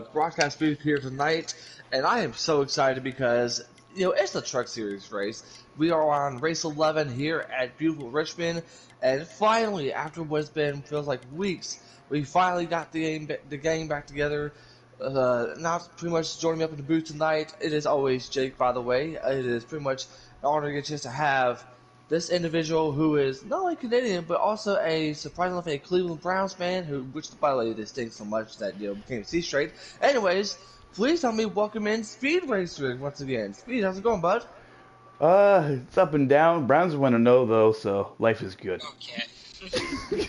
broadcast booth here tonight, and I am so excited because it's the Truck Series race. We are on race 11 here at beautiful Richmond, and finally, after what's been feels like weeks, we finally got the gang back together. Now, pretty much joining me up in the booth tonight. It is always Jake, by the way. It is pretty much an honor to get a chance to have this individual who is not only Canadian but also a surprisingly enough a Cleveland Browns fan which by the way this stinks so much that became C straight. Anyways, please help me welcome in Speed Racer once again. Speed, how's it going, bud? It's up and down. Browns want to know though, so life is good. Okay.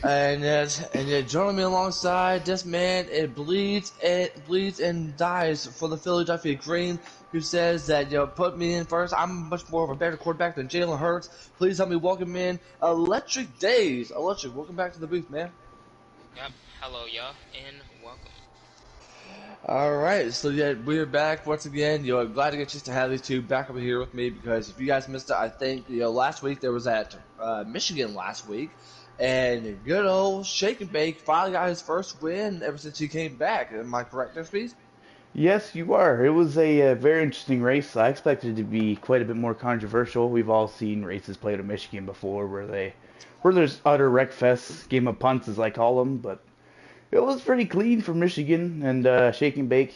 And yet joining me alongside this man, it bleeds and dies for the Philadelphia Green, who says that put me in first. I'm much more of a better quarterback than Jalen Hurts. Please help me welcome in Electric Days. Electric, welcome back to the booth, man. Yep. Hello, y'all, and welcome. All right, so yeah, we're back once again. Glad to get just to have these two back over here with me because if you guys missed it, I think last week there was at Michigan last week, and good old Shake and Bake finally got his first win ever since he came back. Am I correct there, Speed? Yes, you are. It was a very interesting race. I expected it to be quite a bit more controversial. We've all seen races played at Michigan before where there's utter wreckfests, game of punts as I call them, but it was pretty clean for Michigan, and Shake and Bake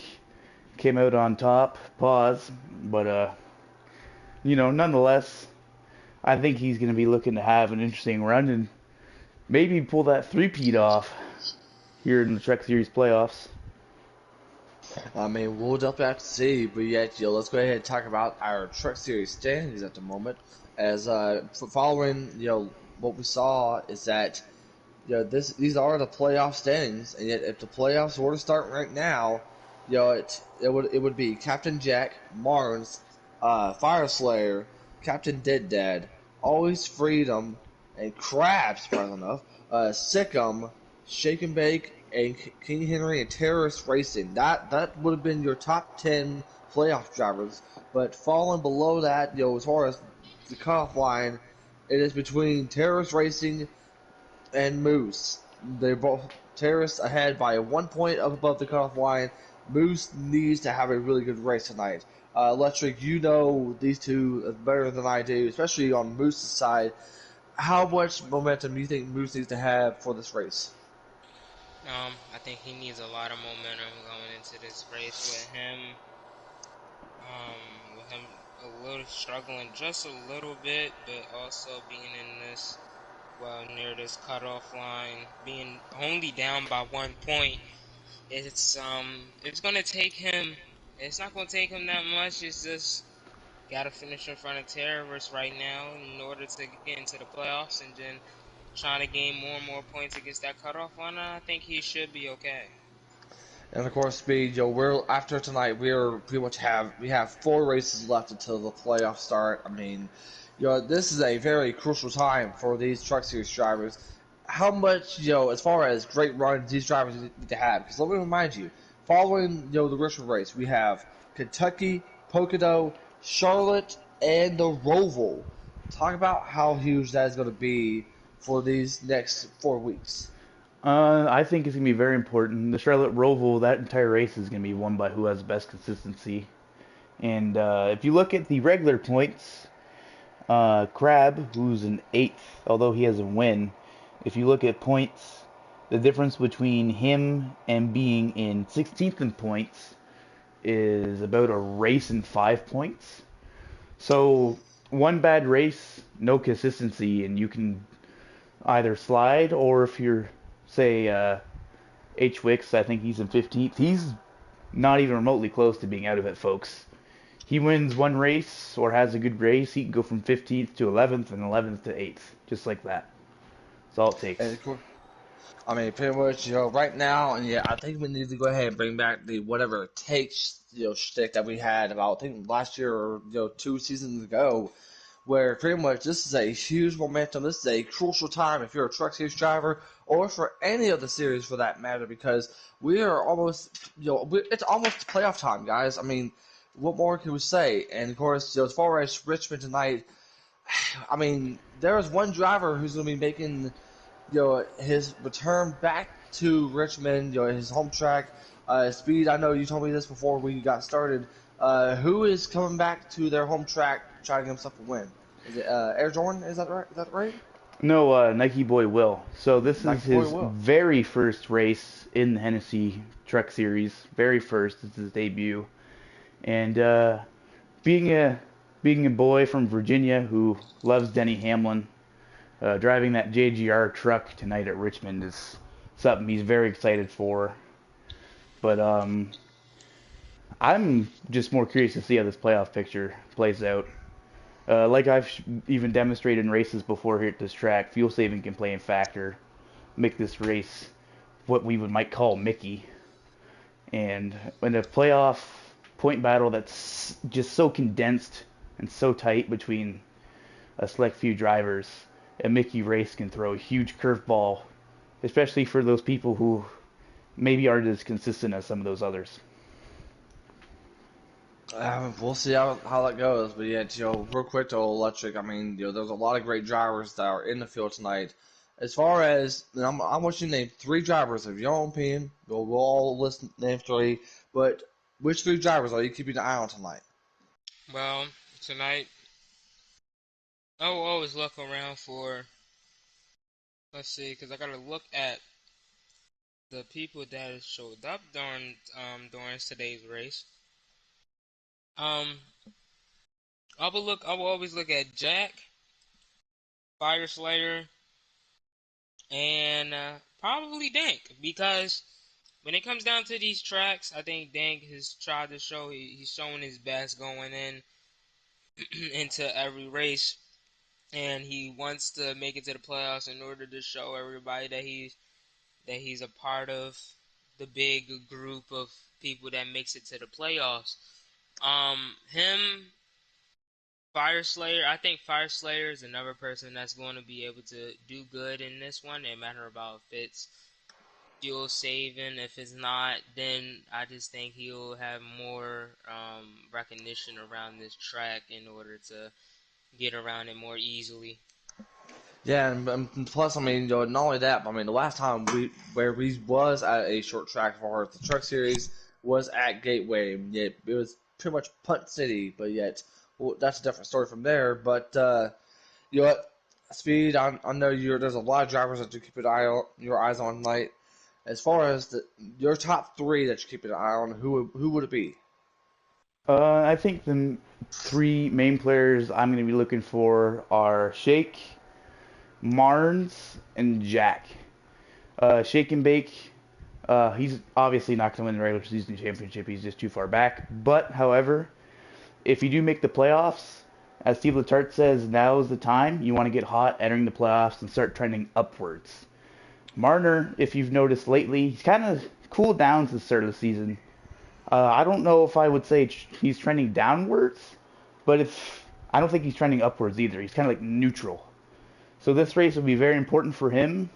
came out on top. Pause, but nonetheless, I think he's going to be looking to have an interesting run and maybe pull that three-peat off here in the Truck Series playoffs. I mean, we'll definitely have to see, but yet, let's go ahead and talk about our Truck Series standings at the moment. As following, what we saw is that these are the playoff standings, and yet if the playoffs were to start right now, it would be Captain Jack, Marnes, Fire Slayer, Captain Dead Dad, Always Freedom, and Crabs, surprisingly enough, Sikkim, Shake and Bake, and King Henry and Terrorist Racing. That would have been your top 10 playoff drivers, but falling below that, as far as the cutoff line, it is between Terrorist Racing and Moose. They're both Terrorists ahead by 1 point up above the cutoff line. Moose needs to have a really good race tonight. Electric, you know these two better than I do, especially on Moose's side. How much momentum do you think Moose needs to have for this race? I think he needs a lot of momentum going into this race with him a little struggling just a little bit, but also being in this, near this cutoff line, being only down by 1 point. It's gonna take him. It's not gonna take him that much. It's just gotta finish in front of terrorists right now in order to get into the playoffs, and then trying to gain more and more points against that cutoff line. I think he should be okay. And of course, Speed, we're after tonight. We're pretty much we have 4 races left until the playoffs start. I mean, this is a very crucial time for these Truck Series drivers. How much, as far as great runs these drivers need to have? Because let me remind you, following the Richmond race, we have Kentucky, Pocono, Charlotte, and the Roval. Talk about how huge that is going to be for these next 4 weeks. I think it's gonna be very important. The Charlotte Roval, that entire race is gonna be won by who has the best consistency. And if you look at the regular points, Crab, who's an eighth, although he has a win, if you look at points, the difference between him and being in 16th in points is about a race and 5 points. So one bad race, no consistency, and you can either slide, or if you're, say, H. Wicks, I think he's in 15th. He's not even remotely close to being out of it, folks. He wins one race or has a good race, he can go from 15th to 11th and 11th to 8th, just like that. That's all it takes. And of course, I mean, pretty much, right now, and I think we need to go ahead and bring back the whatever it takes, shtick that we had about, I think, last year or, 2 seasons ago, where pretty much this is a huge momentum. This is a crucial time if you're a Truck Series driver or for any of the series for that matter, because we are almost, it's almost playoff time, guys. I mean, what more can we say? And of course, as far as Richmond tonight, I mean, there is one driver who's going to be making his return back to Richmond, his home track. Speed, I know you told me this before we got started. Who is coming back to their home track trying to get himself a win? Is it Air Jordan? Is that right? Is that right? No, Nike Boy Will. So this is Nike Boy his will. very first race in the Hennessy Truck Series. Very first. It's his debut. And being a being a boy from Virginia who loves Denny Hamlin, driving that JGR truck tonight at Richmond is something he's very excited for. But I'm just more curious to see how this playoff picture plays out. Like I've even demonstrated in races before here at this track, fuel saving can play a factor, make this race what we might call Mickey. And in a playoff point battle that's just so condensed and so tight between a select few drivers, a Mickey race can throw a huge curveball, especially for those people who maybe aren't as consistent as some of those others. We'll see how that goes. But yeah, real quick to Electric. I mean, there's a lot of great drivers that are in the field tonight. As far as I want you to name three drivers of your own opinion. We'll all list name three. But which three drivers are you keeping an eye on tonight? Well, tonight I will always look around for. Let's see, because I gotta look at the people that showed up during today's race. Um, I will always look at Jack, Fire Slayer, and probably Dank, because when it comes down to these tracks, I think Dank has tried to show he's showing his best going in into every race, and he wants to make it to the playoffs in order to show everybody that he's a part of the big group of people that makes it to the playoffs. Him, Fire Slayer. I think Fire Slayer is another person that's going to be able to do good in this one. No matter about if it's fuel saving. If it's not, then I just think he'll have more recognition around this track in order to get around it more easily. Yeah, and plus, I mean, not only that, but I mean, the last time we was at a short track for the Truck Series was at Gateway. Yet it was pretty much Punt City, but yet that's a different story from there. But you know what, Speed, I know there's a lot of drivers that you keep your eyes on tonight. As far as your top three that you keep an eye on, who would it be? I think the three main players I'm going to be looking for are Shake, Marnes, and Jack. Shake and Bake, he's obviously not going to win the regular season championship. He's just too far back. But, however, if you do make the playoffs, as Steve Letarte says, now is the time. You want to get hot entering the playoffs and start trending upwards. Marner, if you've noticed lately, he's kind of cooled down to the start of the season. I don't know if I would say he's trending downwards, but I don't think he's trending upwards either. He's kind of like neutral. So this race will be very important for him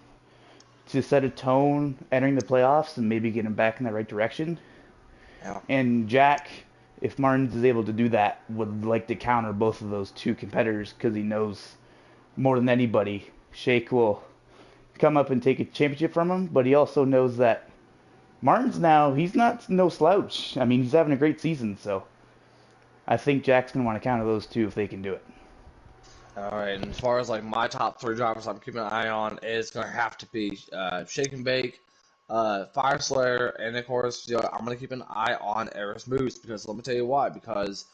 to set a tone entering the playoffs and maybe get him back in the right direction. Yeah. And Jack, if Martins is able to do that, would like to counter both of those two competitors because he knows more than anybody Shake will come up and take a championship from him, but he also knows that Martin's now, he's not no slouch. I mean, he's having a great season, so I think Jack's going to want to counter those two if they can do it. All right, and as far as like my top three drivers I'm keeping an eye on, it's gonna have to be Shake and Bake, Fire Slayer, and of course, I'm gonna keep an eye on Eris Moose because let me tell you why. Because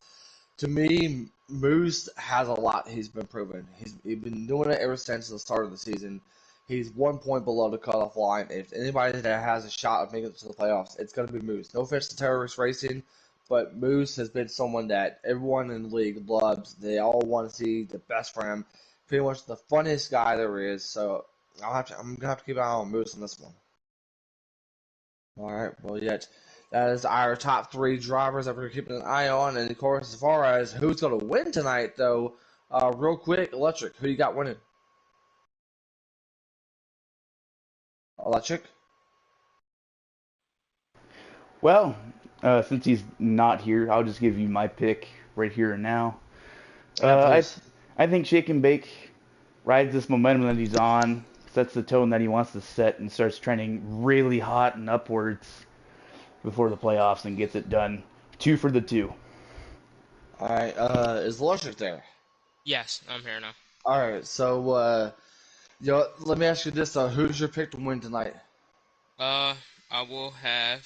to me, Moose has a lot he's been proven. He's been doing it ever since the start of the season. He's 1 point below the cutoff line. If anybody that has a shot of making it to the playoffs, it's gonna be Moose. No offense to Terrorist Racing. But Moose has been someone that everyone in the league loves. They all want to see the best for him. Pretty much the funniest guy there is. So I'm gonna have to keep an eye on Moose on this one. All right. Well, yet that is our top three drivers that we're keeping an eye on. And of course, as far as who's gonna win tonight, though, real quick, Electric, who you got winning? Electric. Well, since he's not here, I'll just give you my pick right here and now. Yeah, I think Shake and Bake rides this momentum that he's on, sets the tone that he wants to set, and starts trending really hot and upwards. before the playoffs and gets it done. 2 for the 2. All right, is Logic there? Yes, I'm here now. All right, so let me ask you this: who's your pick to win tonight? Uh, I will have.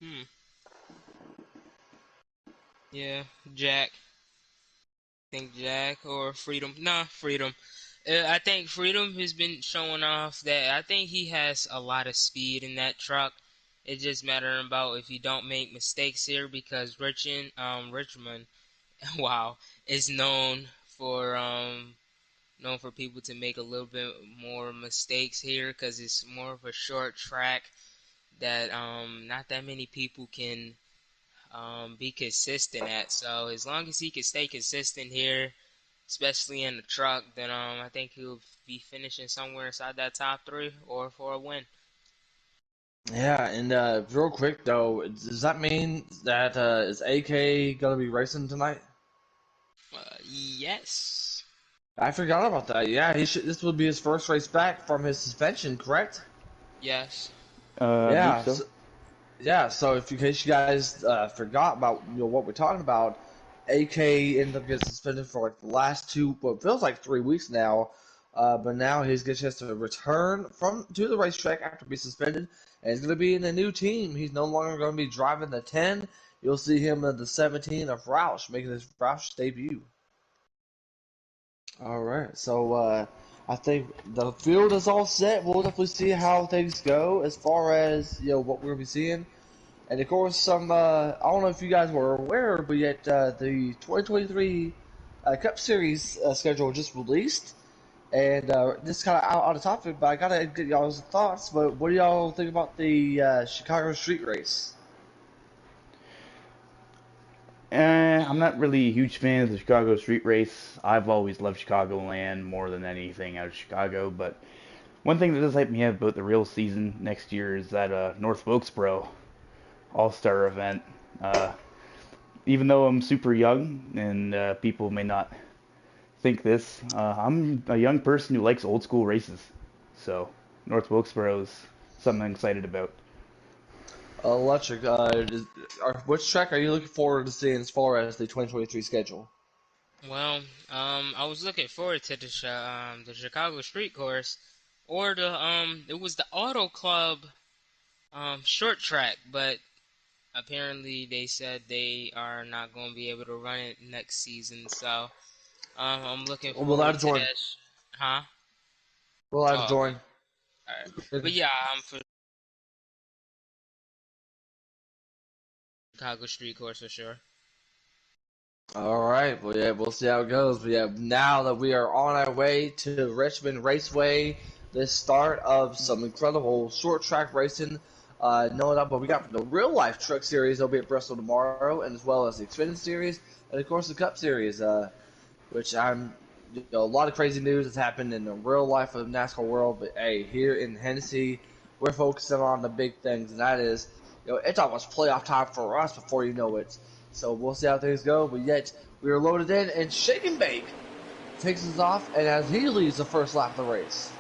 Hmm. Yeah, Jack. Think Jack or Freedom. Nah, Freedom. I think Freedom has been showing off that I think he has a lot of speed in that truck. It's just mattering about if you don't make mistakes here because Richmond, wow, is known for people to make a little bit more mistakes here because it's more of a short track that not that many people can be consistent at. So as long as he can stay consistent here, especially in the truck, then I think he'll be finishing somewhere inside that top 3 or for a win. Yeah, and real quick though, does that mean that is AK gonna be racing tonight? Yes. I forgot about that. Yeah, he should. This will be his first race back from his suspension, correct? Yes. I believe Yeah, so. yeah. So if in case you guys forgot about what we're talking about, AK ended up getting suspended for like the last what feels like 3 weeks now. But now he's getting a chance to return to the racetrack after being suspended, and he's going to be in a new team. He's no longer going to be driving the 10. You'll see him in the 17 of Roush, making his Roush debut. All right, so I think the field is all set. We'll definitely see how things go as far as what we're gonna be seeing, and of course some. I don't know if you guys were aware, but yet the 2023 Cup Series schedule just released, and this kind of out of topic, but I gotta get y'all's thoughts. But what do y'all think about the Chicago Street Race? I'm not really a huge fan of the Chicago street race. I've always loved Chicagoland more than anything out of Chicago. But one thing that does hype me up about the real season next year is that North Wilkesboro All-Star event. Uh, Even though I'm super young and people may not think this, I'm a young person who likes old school races. So North Wilkesboro is something I'm excited about. Electric, which track are you looking forward to seeing as far as the 2023 schedule? Well, I was looking forward to the Chicago Street Course, or it was the Auto Club short track, but apparently they said they are not going to be able to run it next season. So I'm looking We'll forward have to to join. that. Huh? We'll have to Oh, okay. join. All right. But yeah, I'm for Chicago Street Course for sure. All right, well, yeah, we'll see how it goes. But yeah, now that we are on our way to Richmond Raceway, the start of some incredible short track racing. No doubt, but we got the real life truck series. They'll be at Bristol tomorrow, and as well as the Xfinity series, and of course the Cup series, which a lot of crazy news has happened in the real life of the NASCAR world. But hey, here in Hennessy, we're focusing on the big things, and that is, it's almost playoff time for us before you know it. So we'll see how things go. But yet, we are loaded in, and Shake and Bake takes us off, and as he leads the first lap of the race.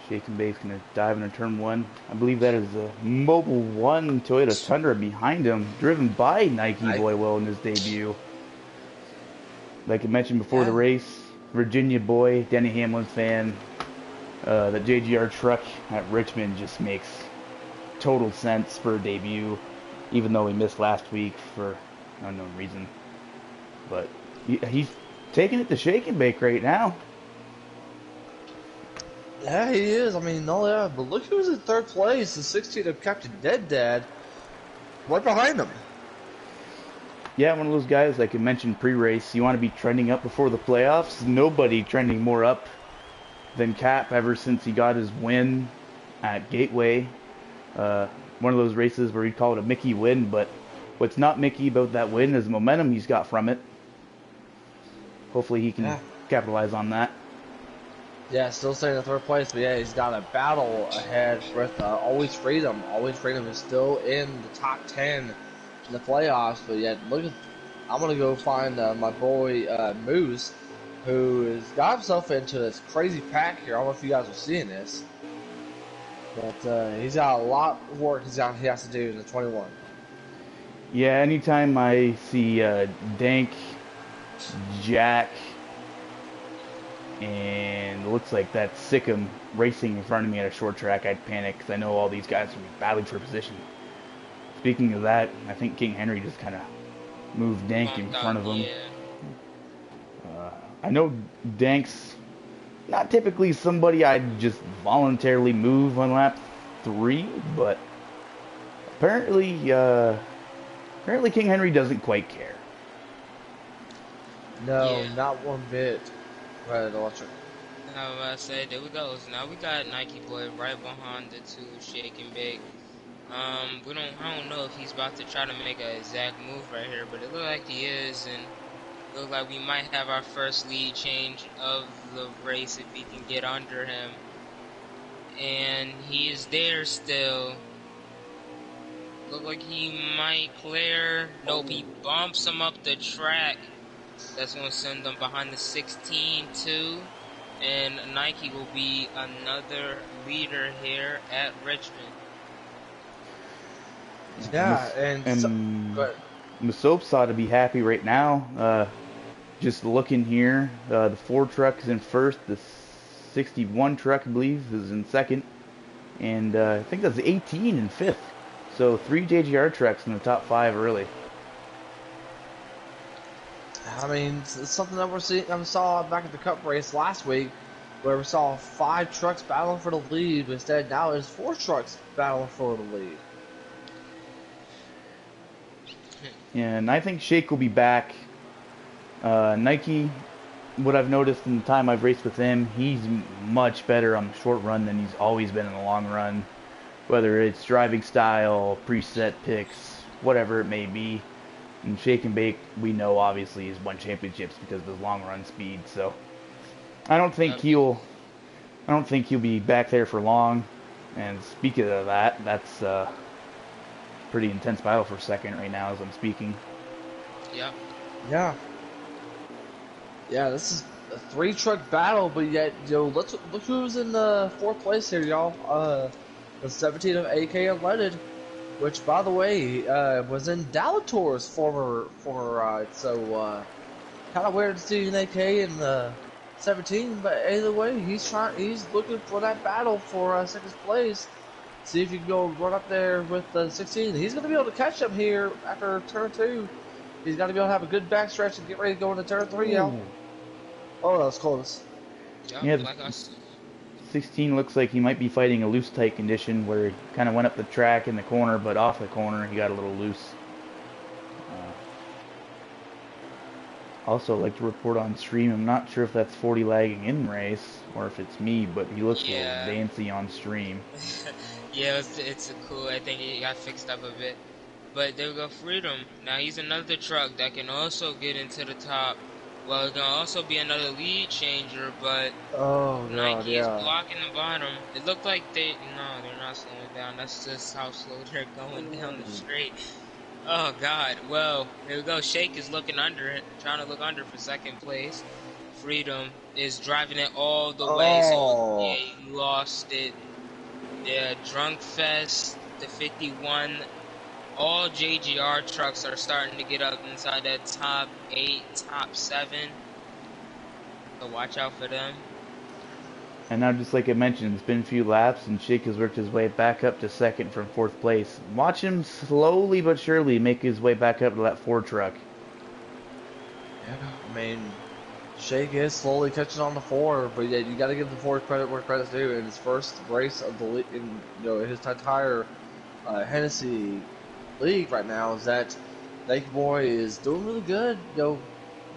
Shake and Bake's going to dive into turn 1. I believe that is a Mobile 1 Toyota Tundra behind him, driven by Nike Boywell in his debut. Like I mentioned before the race, Virginia boy, Denny Hamlin fan, the JGR truck at Richmond just makes total sense for a debut, even though he missed last week for unknown reason. But he's taking it to Shake and Bake right now. Yeah, he is. I mean, no, yeah, but look who's in third place. The 16 of Captain Dead Dad, right behind him. Yeah, one of those guys like I mentioned pre-race. You want to be trending up before the playoffs. Nobody trending more up than Cap ever since he got his win at Gateway. One of those races where you'd call it a Mickey win, but what's not Mickey about that win is the momentum he's got from it. Hopefully he can capitalize on that. Yeah, still staying in third place, but yeah, he's got a battle ahead with Always Freedom. Always Freedom is still in the top 10 in the playoffs, but yet, I'm going to go find my boy Moose, who has got himself into this crazy pack here. I don't know if you guys are seeing this. But he's got a lot of work he has to do in the 21. Yeah, anytime I see Dank, Jack, and it looks like that Sikkim racing in front of me at a short track, I'd panic because I know all these guys will be battling for position. Speaking of that, I think King Henry just kind of moved Dank in Bumped front out, of him. yeah. I know Dank's not typically somebody I'd just voluntarily move on lap 3, but apparently King Henry doesn't quite care. No, Yeah. not one bit. Right, electric. I said, there we go. So now we got Nike Boy right behind the two Shake and Bake. I don't know if he's about to try to make an exact move right here, but it looks like he is, and it looks like we might have our first lead change of the race if he can get under him. And he is there still. Look like he might clear. Nope, he bumps him up the track. That's going to send them behind the 16 too. And Nike will be another leader here at Richmond. Yeah, And go ahead. Masopes ought to be happy right now. Just looking here, the 4 truck is in first, the 61 truck, I believe, is in second, and I think that's 18 in fifth. So 3 JGR trucks in the top 5 early. I mean, it's something that we saw back at the Cup race last week, where we saw 5 trucks battling for the lead, but instead now there's 4 trucks battling for the lead. And I think Shake will be back. Nike, what I've noticed in the time I've raced with him, he's much better on the short run than he's always been in the long run. Whether it's driving style, preset picks, whatever it may be. And Shake and Bake, we know obviously he's won championships because of his long run speed. So I don't think he'll be back there for long. And speaking of that, that's pretty intense battle for second right now as I'm speaking. Yep. Yeah, this is a 3-truck battle, but yet, look who's in the 4th place here, y'all. The 17 of AK Unleaded, which, by the way, was in Dalator's former ride. So, kind of weird to see an AK in the 17, but either way, he's looking for that battle for 2nd place. See if you can go run up there with the 16. He's going to be able to catch him here after turn 2. He's got to be able to have a good backstretch and get ready to go into turn 3, y'all. Oh, that was close. Yeah, like 16 looks like he might be fighting a loose tight condition where he kind of went up the track in the corner, but off the corner he got a little loose. Also, I'd like to report on stream, I'm not sure if that's 40 lagging in race or if it's me, but he looks a little dancy on stream. Yeah, it's cool. I think it got fixed up a bit. But there we go, Freedom. Now he's another truck that can also get into the top. Well, it's going to also be another lead changer, but Nike is blocking the bottom. It looked like they're not slowing down. That's just how slow they're going down the straight. Oh, God. Well, there we go. Shake is looking under it, trying to look under for 2nd place. Freedom is driving it all the way, so yeah, he lost it. Yeah, Drunk Fest, the 51. All JGR trucks are starting to get up inside that top 8, top 7. So watch out for them. And now, just like I mentioned, it's been a few laps, and Shake has worked his way back up to 2nd from 4th place. Watch him slowly but surely make his way back up to that 4 truck. Yeah, I mean, Shake is slowly catching on the 4, but yeah, you got to give the 4 credit where credit's due. In his first race of the in his entire Hennessy League right now, is that Nike Boy is doing really good.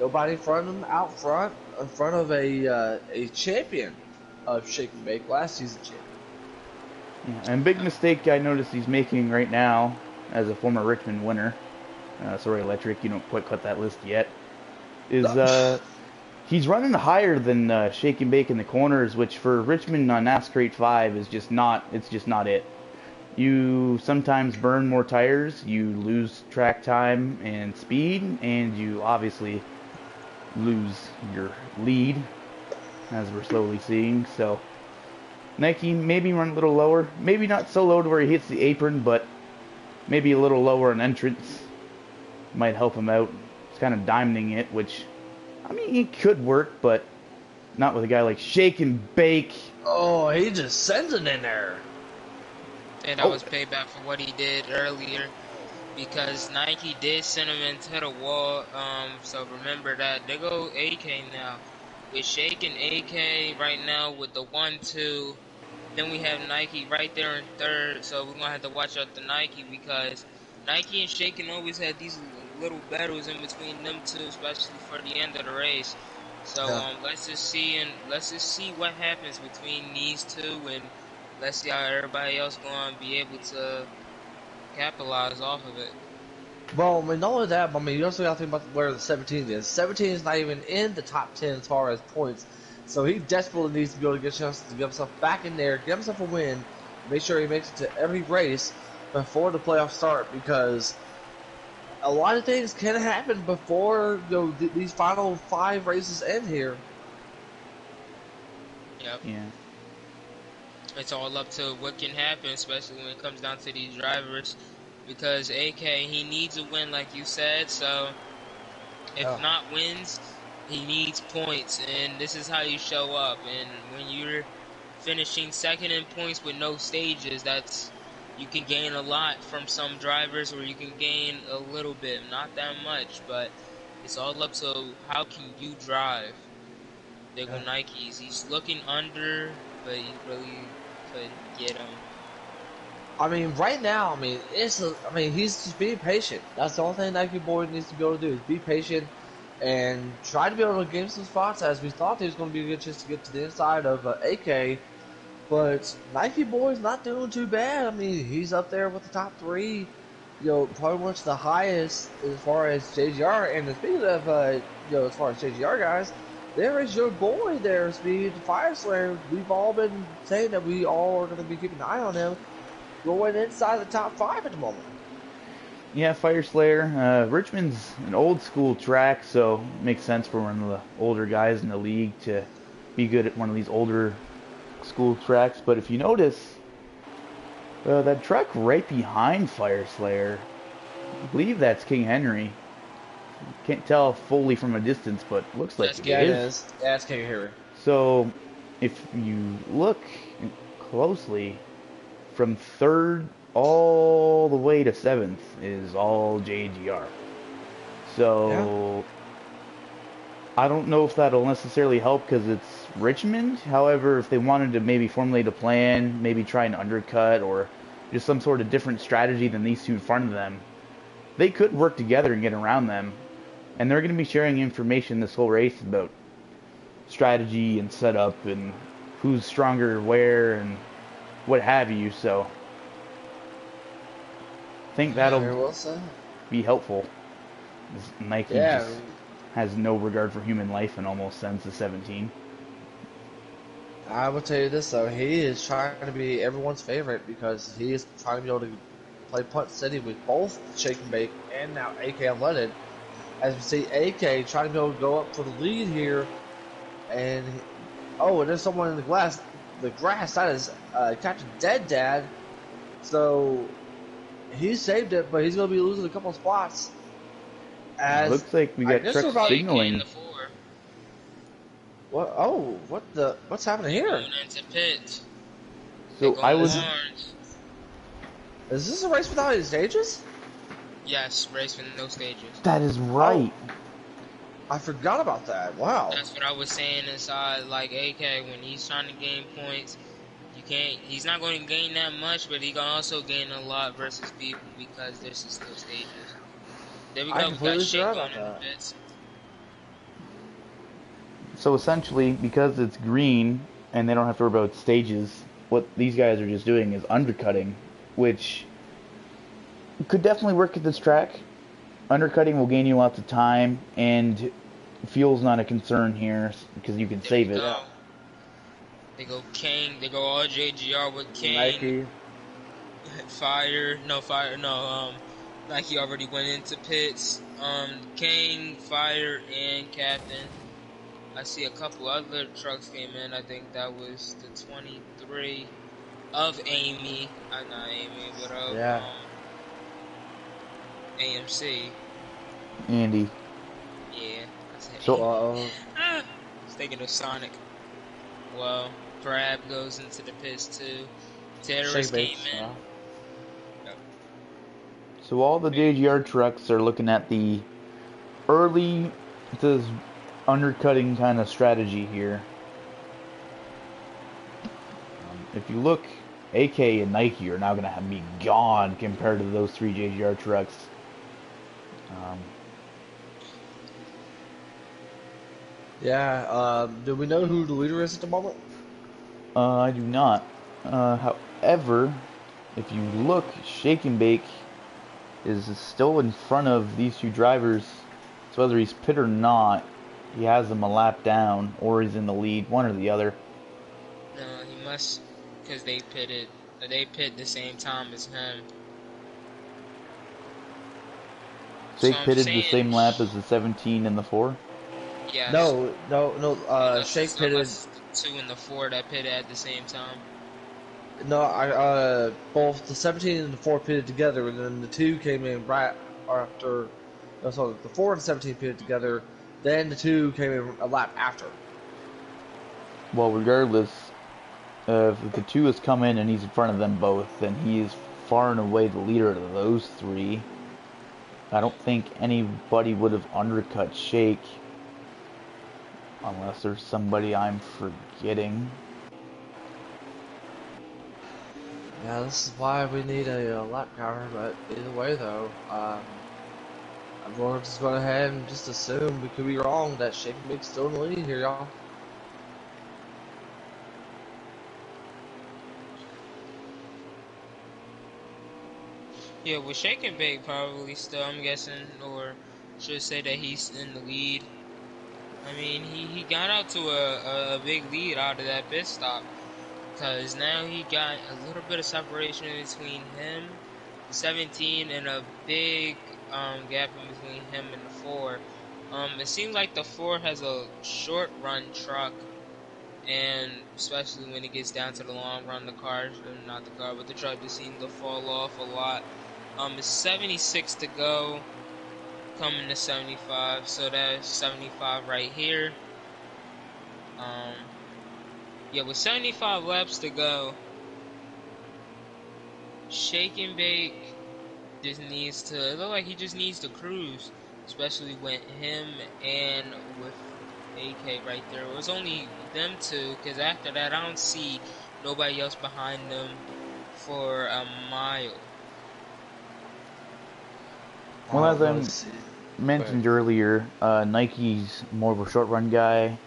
Nobody in front of him, out front, in front of a champion of Shake and Bake, last season champion. Yeah, and big mistake I noticed he's making right now, as a former Richmond winner. Sorry, Electric, you don't quite cut that list yet. Is he's running higher than Shake and Bake in the corners, which for Richmond on NASCAR 8.5 is just not it. You sometimes burn more tires, you lose track time and speed, and you obviously lose your lead, as we're slowly seeing. So Nike maybe run a little lower. Maybe not so low to where he hits the apron, but maybe a little lower on entrance. Might help him out. He's kind of diamonding it, which, I mean, it could work, but not with a guy like Shake and Bake. Oh, he just sends it in there. And that was payback for what he did earlier, because Nike did send him into the wall. So remember that. They go AK now. With Shake and AK right now with the 1-2. Then we have Nike right there in third. So we're going to have to watch out the Nike, because Nike and Shake can always have these little battles in between them two, especially for the end of the race. So let's just see what happens between these two, and let's see how everybody else going to be able to capitalize off of it. Well, I mean, not only that, but I mean, you also got to think about where the 17 is. 17 is not even in the top 10 as far as points, so he desperately needs to be able to get a chance to get himself back in there, get himself a win, make sure he makes it to every race before the playoffs start, because a lot of things can happen before these final 5 races end here. Yep. Yeah. It's all up to what can happen, especially when it comes down to these drivers. Because AK, he needs a win, like you said. So if not wins, he needs points, and this is how you show up. And when you're finishing second in points with no stages, you can gain a lot from some drivers, or you can gain a little bit, not that much. But it's all up to how can you drive. There go Nikes. He's looking under, but he really couldn't get him. I mean, right now, I mean, he's just being patient. That's the only thing Nike Boy needs to be able to do, is be patient and try to be able to gain some spots, as we thought there was going to be a good chance to get to the inside of AK. But Nike Boy's not doing too bad. I mean, he's up there with the top 3, probably much the highest as far as JGR. And speaking of, as far as JGR guys, there is your boy there, Speed Fire Slayer. We've all been saying that we all are going to be keeping an eye on him, going inside the top 5 at the moment. Yeah, Fire Slayer. Richmond's an old school track, so it makes sense for one of the older guys in the league to be good at one of these older school tracks. But if you notice, that truck right behind Fire Slayer, I believe that's King Henry. Can't tell fully from a distance, but looks like it is. Yeah, it's King Henry. So if you look closely, from third all the way to 7th is all JGR. So I don't know if that'll necessarily help because it's Richmond. However, if they wanted to maybe formulate a plan, maybe try an undercut or just some sort of different strategy than these two in front of them, they could work together and get around them. And they're going to be sharing information this whole race about strategy and setup and who's stronger where and what have you. So I think that'll be helpful. Nike just has no regard for human life and almost sends the 17. I will tell you this, though. He is trying to be everyone's favorite because he is trying to be able to play Punt City with both Shake and Bake and now AK Unleaded. As we see AK trying to be able to go up for the lead here. And, and there's someone in the grass. That is Captain Dead Dad. So he saved it, but he's going to be losing a couple of spots. It looks like we got truck signaling. What? Oh, what's happening here? Going into pit. So I was. Is this a race without any stages? Yes, race with no stages. That is right. Oh, I forgot about that. Wow. That's what I was saying inside. Like AK, when he's trying to gain points, he's not going to gain that much, but he can also gain a lot versus people because there's just no stages. There we go. We got Shake on in the pits. So essentially, because it's green and they don't have to worry about stages, what these guys are just doing is undercutting, which could definitely work at this track. Undercutting will gain you lots of time, and fuel's not a concern here because you can save it. They go King. They go all JGR with King. Nike. Nike already went into pits. King, Fire, and Captain. I see a couple other trucks came in. I think that was the 23 of Amy. Not Amy, but of Yeah. AMC. Andy. Yeah, I said So, Amy. Well, I was thinking of Sonic. Well, Crab goes into the pits too. shake Terrorist came bakes. in. Yep. so all the JGR trucks are looking at the early to undercutting kind of strategy here. If you look, AK and Nike are now going to be gone compared to those three JGR trucks. Yeah. Do we know who the leader is at the moment? I do not. However, if you look, Shake and Bake is still in front of these two drivers. So whether he's pit or not, he has them a lap down, or he's in the lead, one or the other. No, he must, because they pitted. They pit the same time as him. So Shake I'm pitted the saying, same lap as the 17 and the 4. yes. No. Shake pitted. Unless it's the 2 and the 4 that pitted at the same time. No, both the 17 and the 4 pitted together, and then the 2 came in right after. No, so the 4 and 17 pitted together, then the 2 came in a lap after. Well, regardless, if the 2 has come in and he's in front of them both, then he is far and away the leader of those 3. I don't think anybody would have undercut Shake unless there's somebody I'm forgetting. Yeah, this is why we need a lap counter, but either way though, I'm going to just go ahead and just assume, we could be wrong, that Shake and Bake's still in the lead here, y'all. Yeah, with Shake and Bake probably still, I'm guessing, or should say that he's in the lead. I mean, he got out to a big lead out of that pit stop, because now he got a little bit of separation between him, the 17, and a big gap in between him and the 4. It seems like the 4 has a short run truck, and especially when it gets down to the long run, the truck just seems to fall off a lot. It's 76 to go, coming to 75, so that's 75 right here. Yeah, with 75 laps to go, Shake and Bake just needs to, it look like he just needs to cruise, especially with him and with AK right there. It was only them two, because after that I don't see nobody else behind them for a mile. Well, as I Let's see. mentioned earlier, Nike's more of a short run guy.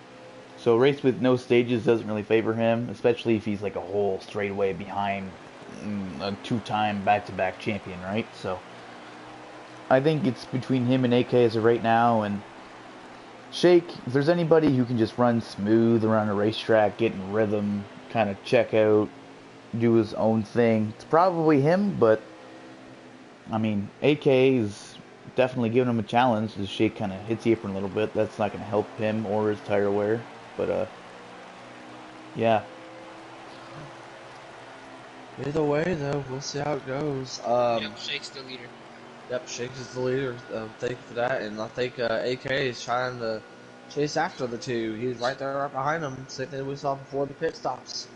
So a race with no stages doesn't really favor him, especially if he's like a whole straightaway behind a 2-time back-to-back champion, right? So I think it's between him and AK as of right now, and Shake, if there's anybody who can just run smooth around a racetrack, get in rhythm, kind of check out, do his own thing, it's probably him, but I mean, AK is definitely giving him a challenge. The Shake kind of hits the apron a little bit. That's not going to help him or his tire wear. But, yeah. Either way, though, we'll see how it goes. Yep, Shake's the leader. Yep, Shake is the leader. Thank you for that. And I think AK is trying to chase after the 2. He's right there, right behind him. Same thing we saw before the pit stops.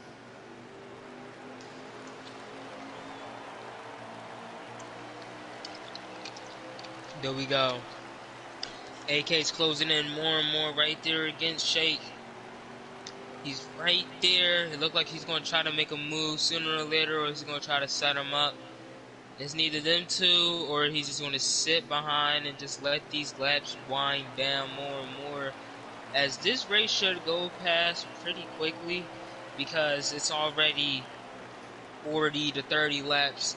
There we go. AK's closing in more and more right there against Shake. He's right there. It looked like he's going to try to make a move sooner or later, or he's going to try to set him up. It's neither them two, or he's just going to sit behind and just let these laps wind down more and more. As this race should go past pretty quickly, because it's already 40 to 30 laps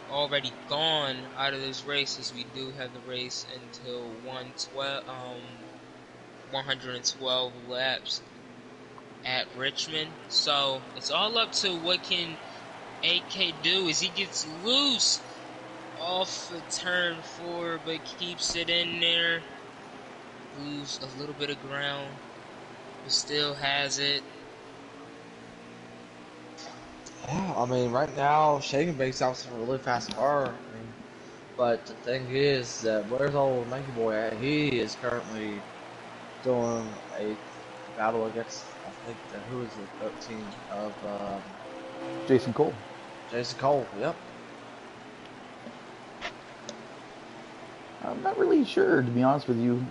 already gone out of this race, as we do have the race until 112 laps at Richmond. So it's all up to what can AK do as he gets loose off of turn 4, but keeps it in there. lose a little bit of ground, but still has it. Yeah, I mean, right now, Shaken Bake's obviously a really fast car. I mean, but the thing is that where's old Nike Boy at? He is currently doing a battle against, I think, who is the 13 of Jason Cole. Jason Cole. Yep. I'm not really sure, to be honest with you.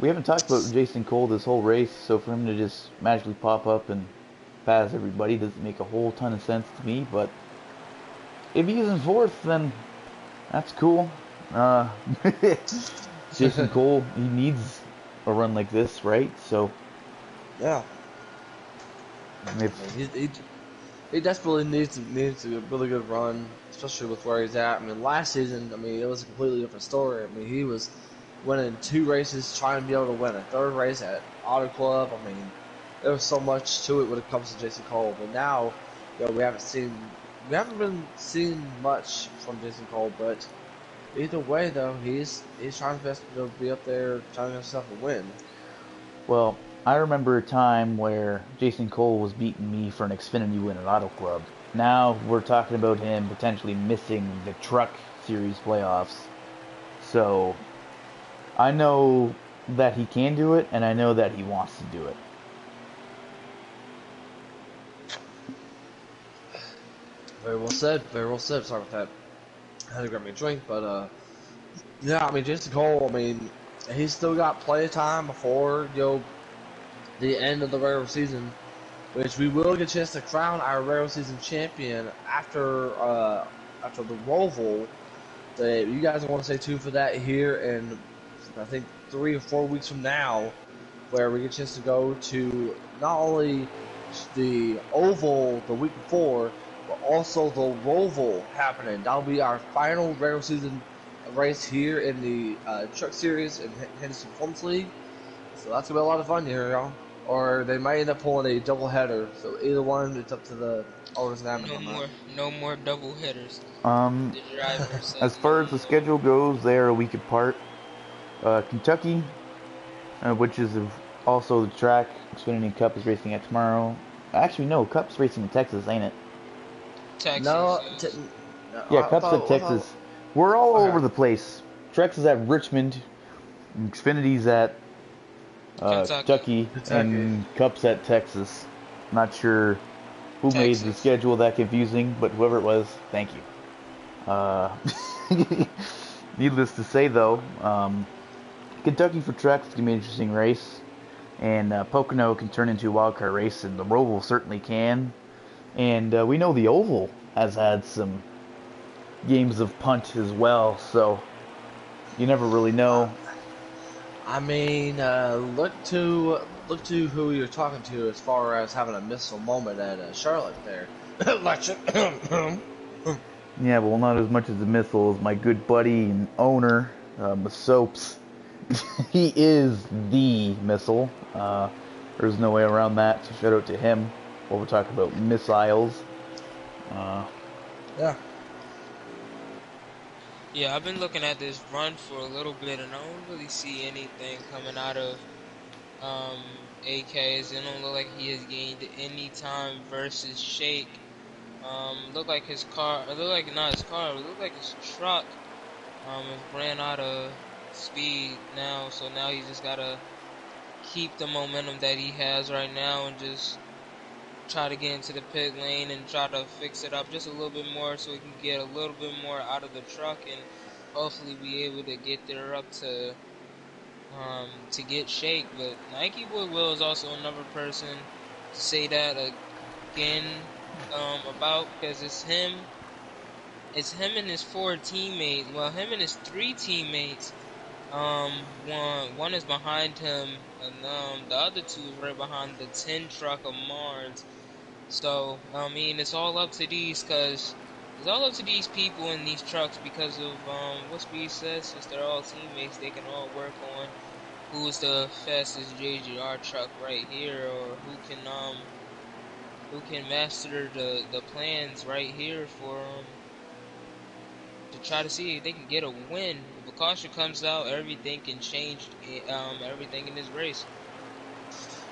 We haven't talked about Jason Cole this whole race, so for him to just magically pop up and pass everybody doesn't make a whole ton of sense to me. But if he is in fourth, then that's cool. Uh, Jason Cole, he needs a run like this, right? So Yeah. if I mean, he desperately needs a really good run, especially with where he's at. I mean, last season, I mean, it was a completely different story. I mean, he was winning 2 races, trying to be able to win a 3rd race at Auto Club. I mean, there was so much to it when it comes to Jason Cole. But now, we haven't been seeing much from Jason Cole. But either way, though, he's trying his best to be up there, trying to get himself a win. Well, I remember a time where Jason Cole was beating me for an Xfinity win at Auto Club. Now we're talking about him potentially missing the Truck Series playoffs. So I know that he can do it, and I know that he wants to do it. Very well said. Very well said. Sorry about that. I had to grab me a drink, but yeah, I mean, Jason Cole, I mean, he's still got plenty of time before, the end of the regular season, which we will get a chance to crown our regular season champion after the Roval. You guys want to stay tuned for that here in, I think, 3 or 4 weeks from now, where we get a chance to go to not only the Oval the week before, but also the Roval happening. That'll be our final regular season race here in the Truck Series in Hennessy Performance League. So that's gonna be a lot of fun here, y'all. Or they might end up pulling a double header. So either one, it's up to the owners and admin on that. No more double hitters. Um, The driver as says no far as the more. schedule goes, they are a week apart. Kentucky, which is also the track Xfinity Cup is racing at tomorrow. Actually, no, Cup's racing in Texas, ain't it? Texas, No, yes. no, Yeah, Cup's at I thought, Texas. We're all okay. over the place. Trex is at Richmond, Xfinity's at Kentucky, Kentucky, Kentucky. and Cup's at Texas. Not sure who made the Texas. schedule that confusing, but whoever it was, thank you. Uh, needless to say, though, Kentucky for Trex is going to be an interesting race. And Pocono can turn into a wildcard race, and the Roval certainly can. And we know the Oval has had some games of punt as well, so you never really Uh, know. I mean, look to who you're talking to as far as having a missile moment at Charlotte there. Election. Yeah, well, not as much as the missile as my good buddy and owner, masopes. He is the missile. There's no way around that, so shout out to him while we're talking about missiles. Uh, Yeah. Yeah, I've been looking at this run for a little bit, and I don't really see anything coming out of AKs. It don't look like he has gained any time versus Shake. Look like his car. It looked like not his car. It looked like his truck. Has ran out of speed now, so now he's just gotta keep the momentum that he has right now and just try to get into the pit lane and try to fix it up just a little bit more so he can get a little bit more out of the truck and hopefully be able to get there up to get Shake. But Nike Boy Will is also another person to say that again about, because it's him and his 4 teammates, well, him and his 3 teammates. One is behind him, and the other 2 is right behind the 10 truck of Mars. So I mean, it's all up to these people in these trucks because of what Speed says. Since they're all teammates, they can all work on who's the fastest JGR truck right here, or who can master the plans right here for to try to see if they can get a win. If a caution comes out, everything can change. Everything in this race.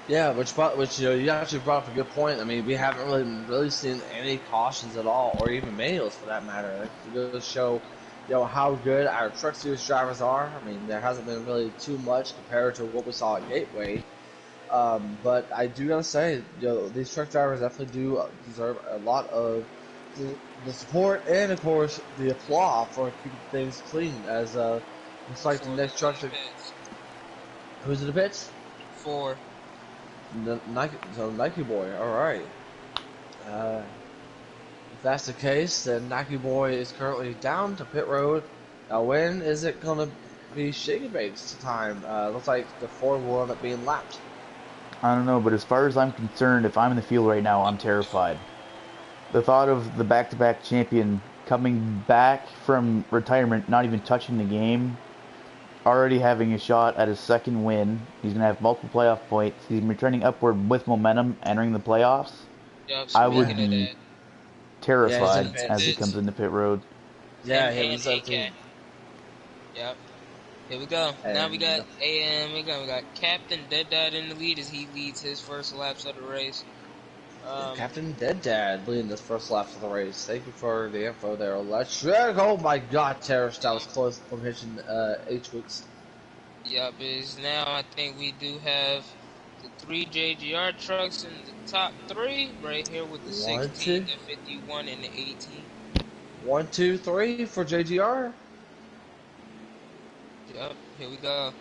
Yeah, which you actually brought up a good point. I mean, we haven't really seen any cautions at all, or even manuals for that matter. It goes to show, how good our truck series drivers are. I mean, there hasn't been really too much compared to what we saw at Gateway. But I do gotta say, these truck drivers definitely do deserve a lot of the support and, of course, the applause for keeping things clean. As looks like the Four next is in truck the to pits. who's in the pits? Four. The Nike, so Nike boy. All right. Uh, if that's the case, then Nike boy is currently down to pit road. Now, when is it gonna be Shake and Bake's time? Looks like the Ford will end up being lapped. I don't know, but as far as I'm concerned, if I'm in the field right now, I'm terrified. The thought of the back-to-back champion coming back from retirement, not even touching the game, already having a shot at his second win. He's going to have multiple playoff points. He's returning upward with momentum, entering the playoffs. Yup. I Speaking would of be that, Yeah, he's in he's the terrified into as he pits. comes pits. into pit road. Yeah, Him he and was AK. 17. Yep. Here we go. Now we And got AM. We got Captain Dead Dad in the lead as he leads his first laps of the race. Captain Dead Dad leading this first lap of the race. Thank you for the info there. Let's check. Oh my god, Terrace, that was close from hitching H-Wicks. Yup. Is now I think we do have the three JGR trucks in the top three right here with the 16, the 51, and the 18. 1, 2, 3 for JGR. Yep, here we go.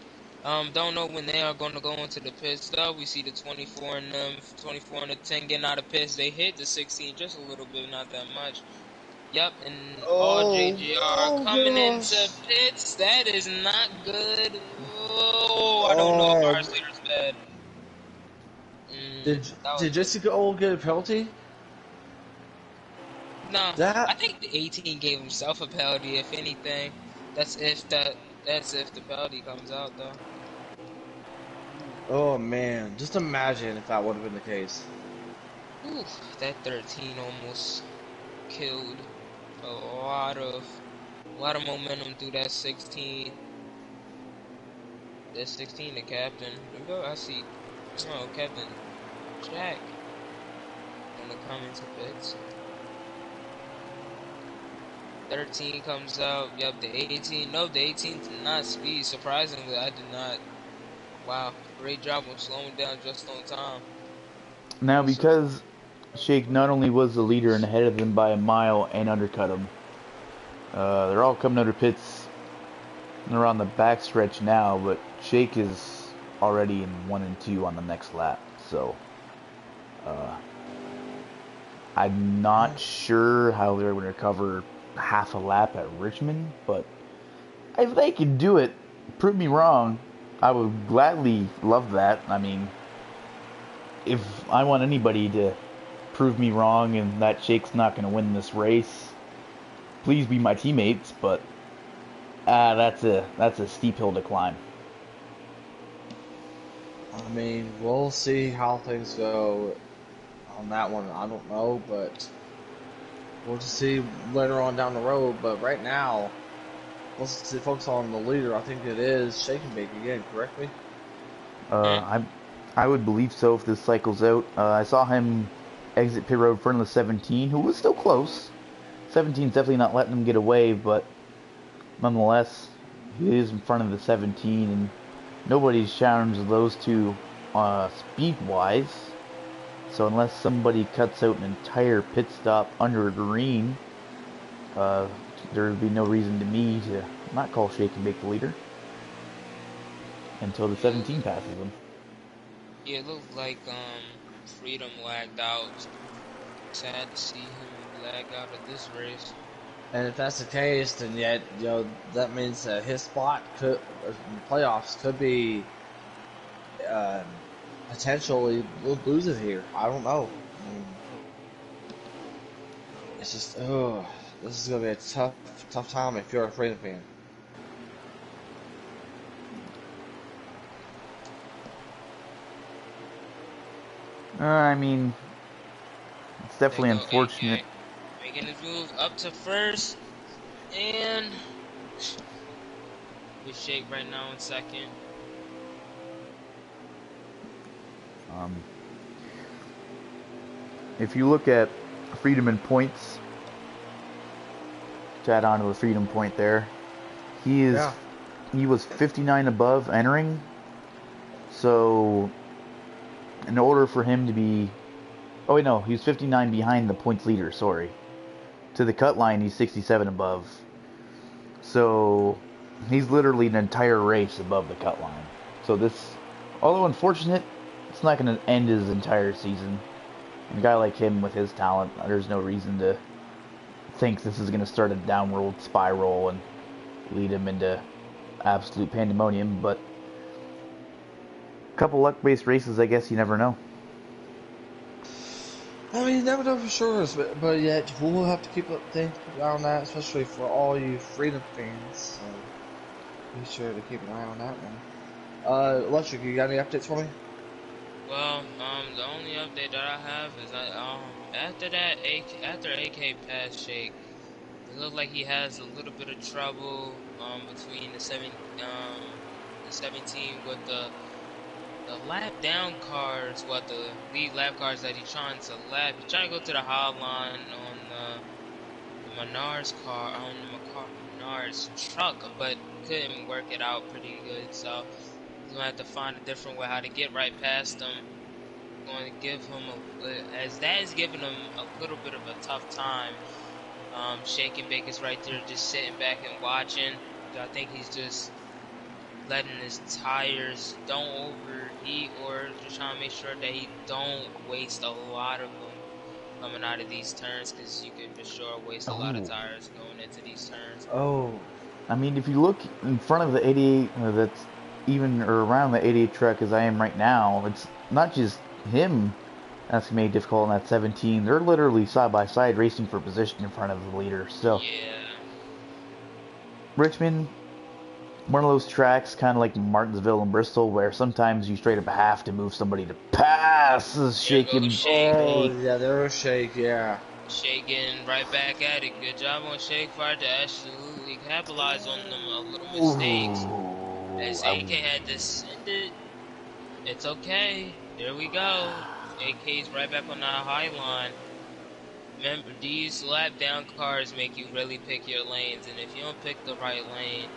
Don't know when they are going to go into the pit stop. We see the 24 and 24 and the 10 getting out of pits. They hit the 16 just a little bit, not that much. Yep, and all Oh, JGR oh coming into gosh. pits. That is not good. Oh, I don't know if Oh, ours leader's bad. did That was did Jessica Old get a penalty? no. I That. think the 18 gave himself a penalty. If anything, that's if the penalty comes out though. Oh man, just imagine if that would have been the case. Ooh, that 13 almost killed a lot of momentum through that 16. That 16, the captain. There we go. I see. Oh, Captain Jack in the comments a bit. 13 comes out. Yep, the 18. No, the 18 did not speed. Surprisingly, I did not. Wow, great job on slowing down just on time. Now, because Shake not only was the leader and ahead of them by a mile and undercut him, they're all coming out of pits. They're on the back stretch now, but Shake is already in 1 and 2 on the next lap. So, uh, I'm not sure how they're going to recover half a lap at Richmond, but if they can do it, prove me wrong. I would gladly love that. I mean, if I want anybody to prove me wrong and that Shake's not going to win this race, please be my teammates, but that's a steep hill to climb. I mean, we'll see how things go on that one. I don't know, but we'll just see later on down the road. But right now, let's focus on the leader. I think it is Shake and Bake again. Correct me. I I would believe so if this cycles out. I saw him exit pit road in front of the 17, who was still close. 17's definitely not letting him get away, but nonetheless, he is in front of the 17, and nobody's challenged those two speed-wise. So unless somebody cuts out an entire pit stop under a green, there would be no reason to me to not call Shake and Bake the leader until the 17 passes him. Yeah, it looked like Freedom lagged out. Sad to see him lag out of this race. And if that's the case, then yet that means that his spot could in the playoffs could be uh, potentially lose it here. I don't know. I mean, it's just this is gonna be a tough time if you're a Freedom fan. I mean, it's There definitely go unfortunate. AK. Making his move up to first. And with Shake right now in second. If you look at Freedom in points, to add on to the Freedom point there, he was 59 above entering. So in order for him to be, oh wait, no, he was 59 behind the points leader. Sorry, to the cut line he's 67 above. So he's literally an entire race above the cut line. So this, although unfortunate, it's not going to end his entire season. And a guy like him with his talent, there's no reason to think this is going to start a downward spiral and lead him into absolute pandemonium. But a couple luck-based races, I guess you never know. I mean, you never know for sure, but yet we'll have to keep an eye on that, especially for all you Freedom fans. So be sure to keep an eye on that one. Electric, you got any updates for me? Well, the only update that I have is that after AK passed Shake, it looked like he has a little bit of trouble between the 17 with the lap down cars, the lead lap cars that he's trying to lap. He's trying to go to the high line on the Menard's car, on the Menard's truck, but couldn't work it out pretty good. So he's gonna have to find a different way how to get right past them. Going to give him as that is giving him a little bit of a tough time. Shake and Bake is right there, just sitting back and watching. I think he's just letting his tires don't overheat, or just trying to make sure that he don't waste a lot of them coming out of these turns, because you could for sure waste a lot of tires going into these turns. I mean, if you look in front of the 88, that's even or around the 88 truck as I am right now, it's not just him that's made difficult in that 17. They're literally side by side racing for position in front of the leader. So yeah, Richmond, one of those tracks, kind of like Martinsville and Bristol, where sometimes you straight up have to move somebody to pass. Shaking. Yeah, there was Shake. Yeah. Shaking right back at it. Good job on Shake Fire to absolutely capitalize on them little mistakes. As AK had descended. It's okay. There we go. AK's right back on the high line. Remember, these lap down cars make you really pick your lanes, and if you don't pick the right lane,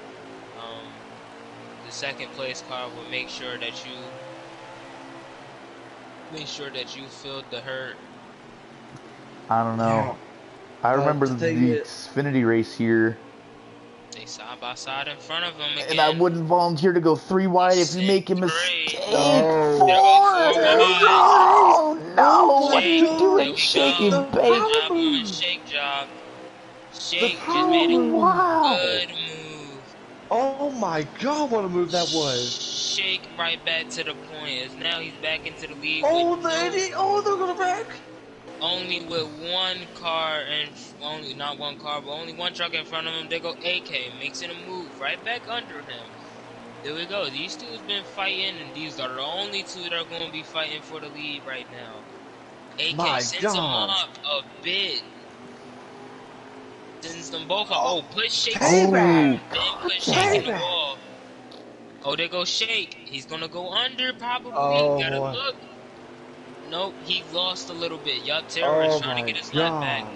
the second place car will make sure that you feel the hurt. I don't know. Yeah. I remember the Xfinity race here. They side by side in front of him again. And I wouldn't volunteer to go 3 wide if you make a mistake. No. No, what are you doing? Shake and Bake. Good job on Shake job. Shake just made a good move. Oh my God, what a move that was. Shake right back to the point, as now he's back into the lead. They're gonna wreck. Only with one car, and not one car, but only one truck in front of him. They go AK, makes it a move right back under him. There we go. These two have been fighting, and these are the only two that are going to be fighting for the lead right now. AK sends them up a bit. Sends them both up. Oh, put Shake then put Shake in the wall. Oh, there goes Shake. He's going to go under probably. Gotta look. Nope, he lost a little bit. Yup, Terror is trying to get his line back.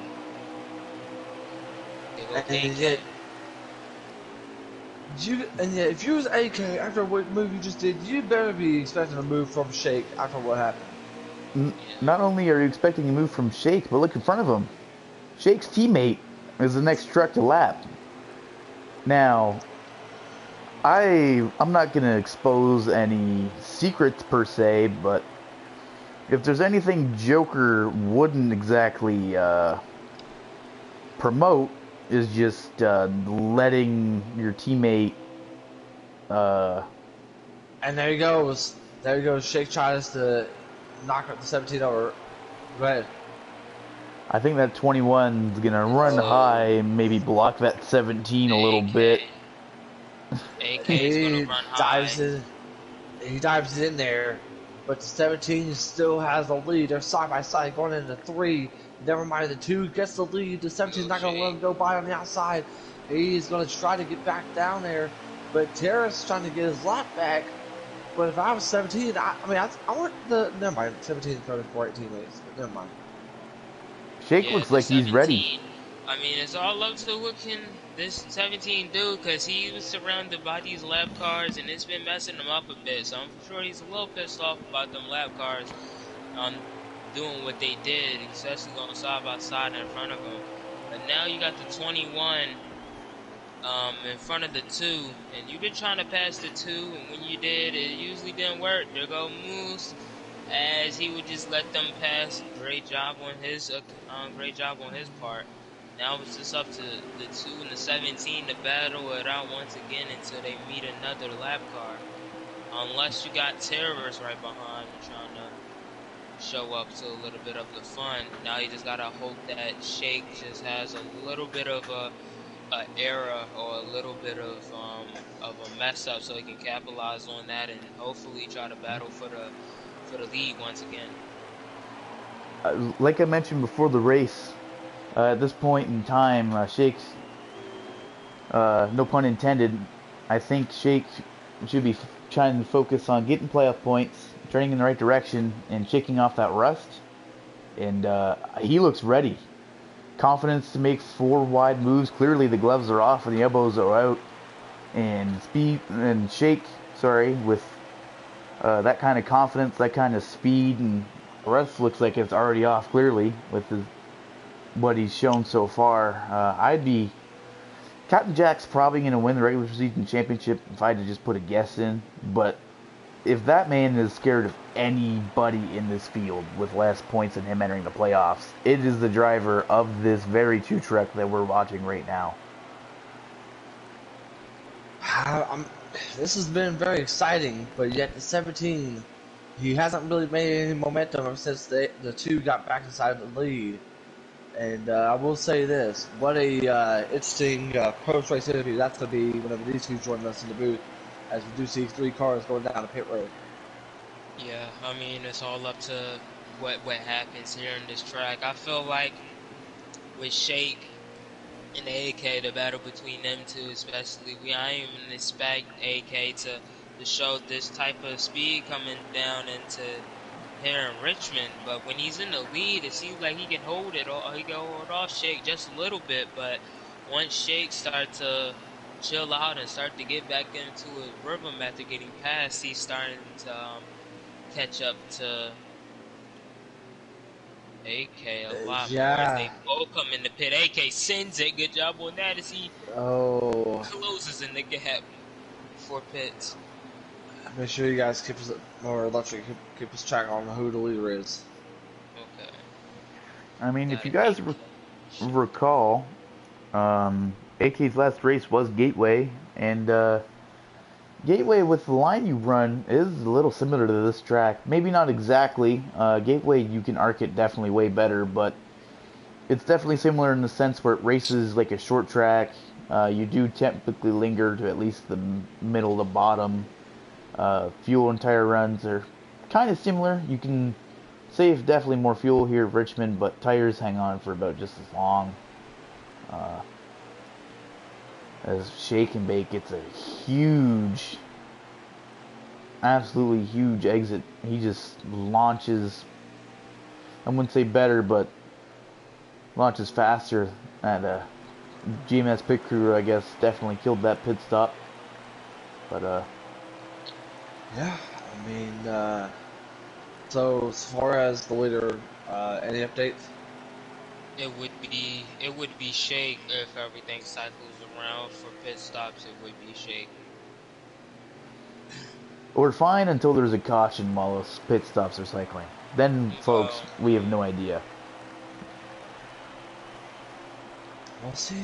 If you was AK after what move you just did, you better be expecting a move from Shake after what happened. Not only are you expecting a move from Shake, but look in front of him. Shake's teammate is the next truck to lap. Now, I'm not going to expose any secrets per se, but if there's anything Joker wouldn't exactly promote, is just letting your teammate. And there you go. There you go. Shake tries to knock up the 17 over. Go ahead. I think that 21's gonna run high and maybe block that 17 a little bit. AK's gonna run high. He dives in there. But the 17 still has the lead. They're side by side going into 3. Never mind, the 2 gets the lead. The 17's not going to let him go by on the outside. He's going to try to get back down there, but Terrace trying to get his lap back. But if I was 17, I want the never mind 17 for 18 lanes. But never mind. Shake Yeah, looks the like he's ready. 17. I mean, it's all up to what can this 17 do, because he was surrounded by these lap cars, and it's been messing him up a bit. So I'm sure he's a little pissed off about them lap cars doing what they did, especially going side by side in front of him. But now you got the 21 in front of the 2, and you've been trying to pass the 2, and when you did, it usually didn't work. There go Moose, as he would just let them pass. Great job on his part. Now it's just up to the 2 and the 17 to battle it out once again until they meet another lap car. Unless you got terrorists right behind you trying to show up to a little bit of the fun. Now you just gotta hope that Shake just has a little bit of a error or a little bit of a mess up, so he can capitalize on that and hopefully try to battle for the lead once again. Like I mentioned before the race, at this point in time, Shake's, no pun intended, I think Shake should be trying to focus on getting playoff points, turning in the right direction, and shaking off that rust. And he looks ready. Confidence to make 4 wide moves. Clearly the gloves are off and the elbows are out. And Shake, with that kind of confidence, that kind of speed, and rust looks like it's already off clearly with what he's shown so far. Captain Jack's probably going to win the regular season championship if I had to just put a guess in. But if that man is scared of anybody in this field with less points than him entering the playoffs, it is the driver of this very 2 truck that we're watching right now. This has been very exciting, but yet the 17, he hasn't really made any momentum ever since the 2 got back inside the lead. And I will say this, what a interesting post-race interview that's going to be whenever these 2 join us in the booth, as we do see 3 cars going down the pit road. Yeah, I mean, it's all up to what happens here in this track. I feel like with Shake and AK, the battle between them 2 especially, I ain't even expect AK to show this type of speed coming down into here in Richmond. But when he's in the lead, it seems like he can hold it, or he can hold off Shake just a little bit. But once Shake starts to chill out and start to get back into his rhythm after getting past, he's starting to catch up to AK a lot more as they both come in the pit. AK sends it. Good job on that as he closes in the gap for pits. Make sure you guys keep us track on who the leader is. Okay. I mean, if you guys recall, AK's last race was Gateway, and Gateway with the line you run is a little similar to this track. Maybe not exactly. Gateway, you can arc it definitely way better, but it's definitely similar in the sense where it races like a short track. You do typically linger to at least the middle to bottom. Fuel and tire runs are kind of similar. You can save definitely more fuel here at Richmond, but tires hang on for about just as long. As Shake and Bake gets a huge, absolutely huge exit. He just launches, I wouldn't say better, but launches faster. And GMS pit crew, I guess, definitely killed that pit stop. But yeah, I mean, so as far as the leader, any updates? It would be Shake if everything cycles around. For pit stops, it would be Shake. we're fine until there's a caution while those pit stops are cycling. Then, folks, we have no idea. We'll see.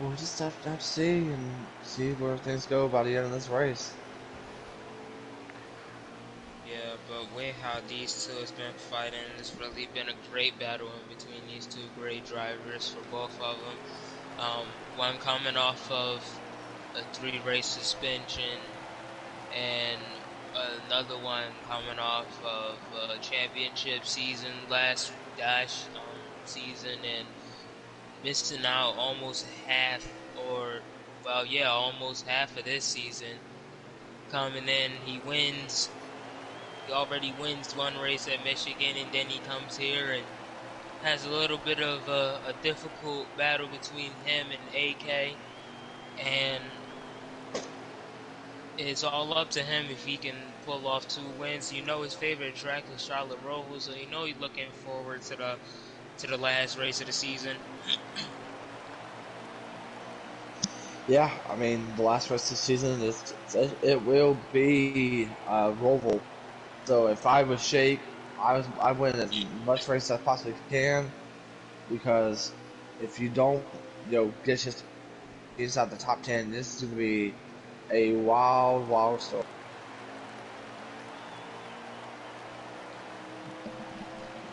We'll just have to see and see where things go by the end of this race. Yeah, but with how these 2 has been fighting, it's really been a great battle in between these 2 great drivers for both of them. One coming off of a 3-race suspension, and another one coming off of a championship season last dash season, and missing out almost half, or well, yeah, almost half of this season. Coming in, he wins. He already wins one race at Michigan, and then he comes here and has a little bit of a difficult battle between him and AK, and it's all up to him if he can pull off 2 wins. You know his favorite track is Charlotte Roval, so you know he's looking forward to the last race of the season. Yeah, I mean, the last race of the season, it will be Roval. So if I was Shake, I win as much race as I possibly can, because if you don't, get just inside the top 10, this is going to be a wild, wild story.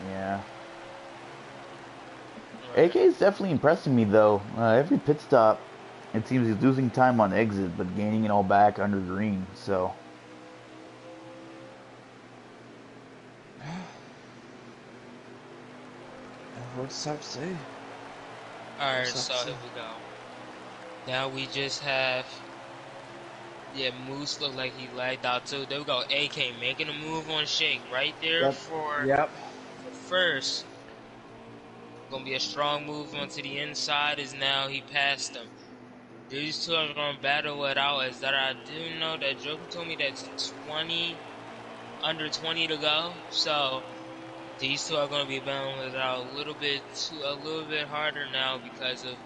Yeah. AK is definitely impressing me though. Every pit stop, it seems he's losing time on exit, but gaining it all back under green. So. What's up to say? Alright, so here we go. Now we just have, yeah, Moose looked like he lagged out too. There we go, AK making a move on Shake right there for first. Gonna be a strong move onto the inside, as now he passed him. These two are gonna battle it out, as that I do know that Joker told me that's under 20 to go. So these two are gonna be battling it out a little bit harder now, because of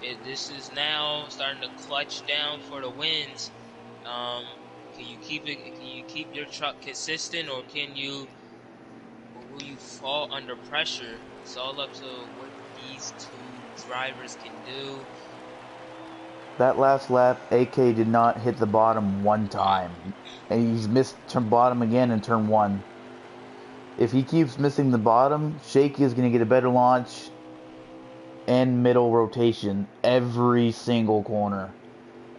it. This is now starting to clutch down for the wins. Can you keep it? Can you keep your truck consistent, or will you fall under pressure? It's all up to what these two drivers can do. That last lap, AK did not hit the bottom one time, and he's missed turn bottom again in turn 1. If he keeps missing the bottom, Shake is going to get a better launch and middle rotation every single corner,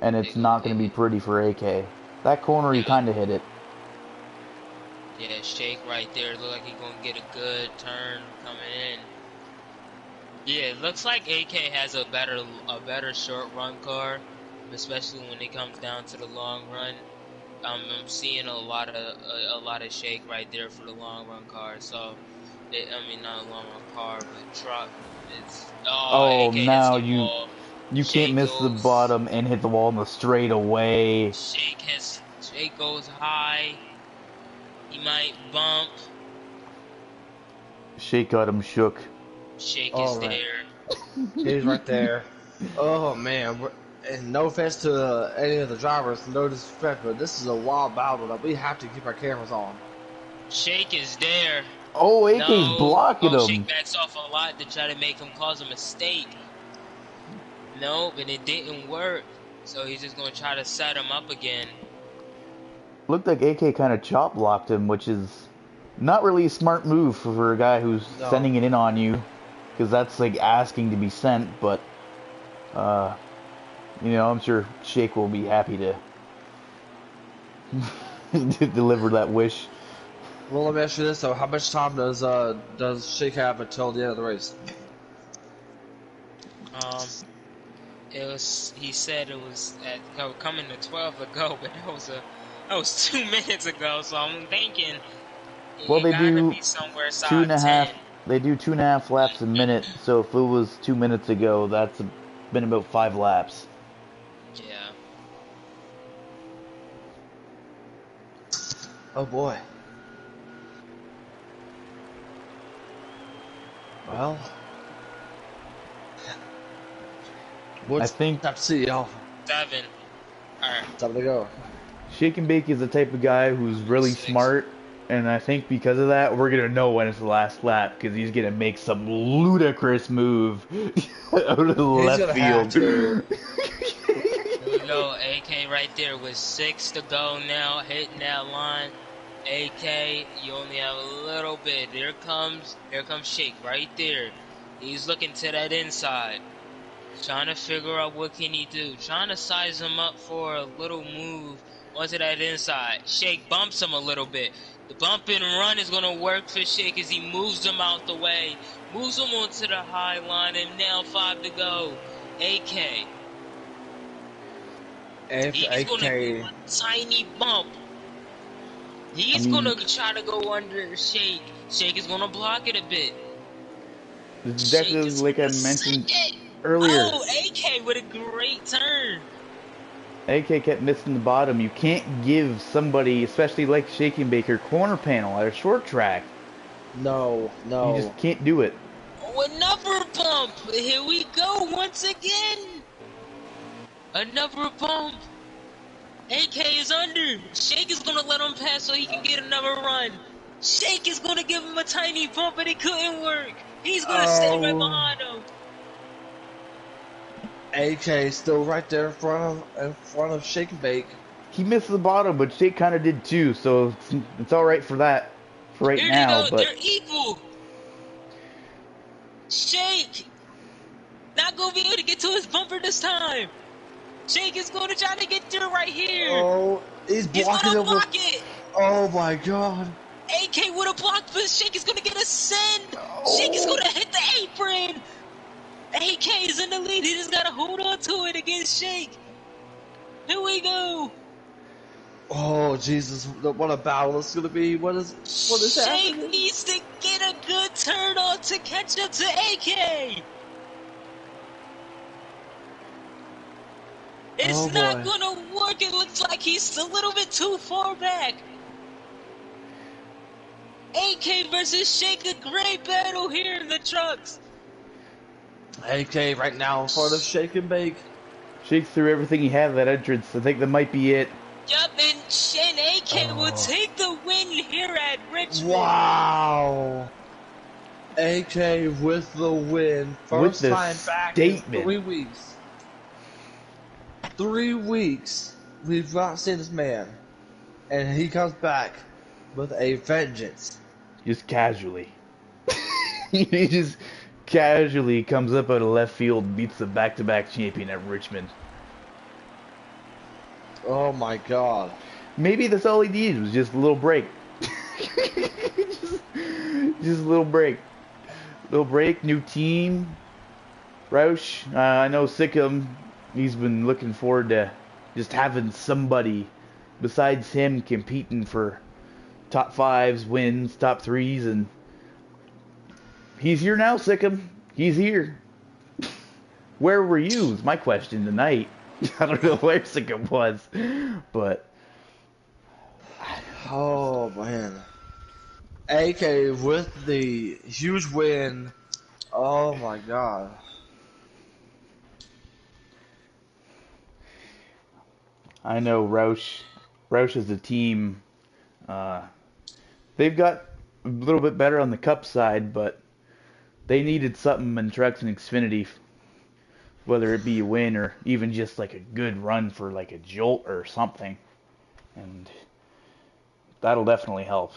and it's not going to be pretty for AK. That corner, he kind of hit it. Yeah, Shake right there. Look like he's going to get a good turn coming in. Yeah, it looks like AK has a better short run car, especially when it comes down to the long run. I'm seeing a lot of Shake right there for the long run car. So, I mean, not a long run car, but truck. AK hits now the wall. you can't miss the bottom and hit the wall in the straightaway. Shake goes high. He might bump. Shake got him shook. Shake is there. He's right there. Oh man, and no offense to any of the drivers, no disrespect, but this is a wild battle that we have to keep our cameras on. Shake is there. Oh, AK's blocking him. Shake backs off a lot to try to make him cause a mistake. Nope, and it didn't work. So he's just gonna try to set him up again. Looked like AK kind of chop blocked him, which is not really a smart move for a guy who's sending it in on you, because that's like asking to be sent. But I'm sure Shake will be happy to deliver that wish. Well, let me ask you this though: how much time does Shake have until the end of the race? He said it was coming to 12 ago, but that was 2 minutes ago. So I'm thinking, well, they do be somewhere 2.5. They do 2.5 laps a minute. So if it was 2 minutes ago, that's been about 5 laps. Yeah. Oh boy. Well, I think time to see y'all. 7. Alright. Time to go. Shake and Bake is the type of guy who's really 6. smart, and I think because of that, we're gonna know when it's the last lap, because he's gonna make some ludicrous move out of the left field. There we go, AK right there with 6 to go now, hitting that line. AK, you only have a little bit. Here comes Shake right there. He's looking to that inside, trying to figure out what can he do, trying to size him up for a little move onto that inside. Shake bumps him a little bit. The bump and run is going to work for Shake as he moves him out the way. Moves him onto the high line, and now 5 to go. AK. If He's going to give AK, a tiny bump. He's going to try to go under Shake. Shake is going to block it a bit. This is exactly like I mentioned earlier. Oh, AK with a great turn. AK kept missing the bottom. You can't give somebody, especially like Shaking Baker, corner panel at a short track. no. You just can't do it. Oh, another bump. Here we go once again. Another bump. AK is under. Shake is going to let him pass so he can get another run. Shake is going to give him a tiny bump, but it couldn't work. He's going to stay right behind him. AK still right there in front of Shake and Bake. He missed the bottom, but Shake kind of did too, so it's all right for that, for right Here now. they go. But They're equal. Shake not going to be able to get to his bumper this time. Shake is going to try to get through right here. Oh, he's blocking going him. to block it. Oh my God. AK would have blocked, but Shake is going to get a send. Shake is going to hit the apron. AK is in the lead. He just got to hold on to it against Shake. Here we go. Oh Jesus! What a battle it's gonna be. What is Shake happening? needs to get a good turn on to catch up to AK. It's not gonna work. It looks like he's a little bit too far back. AK versus Shake, a great battle here in the trucks. AK right now in front of Shake and Bake. Shake threw everything he had at that entrance. I think that might be it. Yup, and AK will take the win here at Richmond. Wow! AK with the win. First time back in 3 weeks. 3 weeks. We've not seen this man. And he comes back with a vengeance. Just casually. He just casually comes up out of left field and beats the back-to-back champion at Richmond. Oh my God. Maybe that's all he needed was just a little break. just a little break. Little break, new team. Roush, I know Sikkim, he's been looking forward to just having somebody besides him competing for top 5s, wins, top 3s, and he's here now, Sikkim. He's here. Where were you is my question tonight. I don't know where Sikkim was, but... Oh, man. AK with the huge win. Oh, my God. I know Roush is a team. They've got a little bit better on the cup side, but they needed something in trucks and Xfinity, whether it be a win or even just like a good run for like a jolt or something, and that'll definitely help.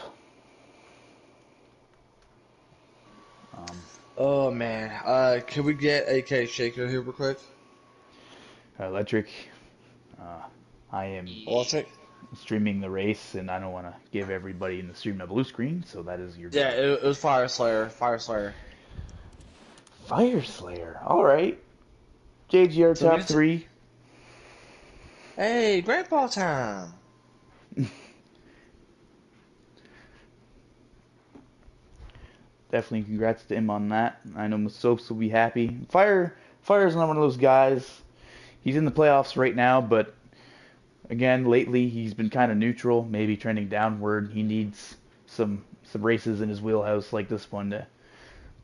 Oh man, can we get AK Shaker here real quick? Electric. I am Electric. streaming the race, and I don't want to give everybody in the stream a blue screen, so that is your. Yeah, it was Fire Slayer. Fire Slayer. Fire Slayer. All right. JGR So top 3. Hey, grandpa time. Definitely congrats to him on that. I know Masopes will be happy. Fire's not one of those guys. He's in the playoffs right now, but again, lately he's been kind of neutral, maybe trending downward. He needs some races in his wheelhouse like this one to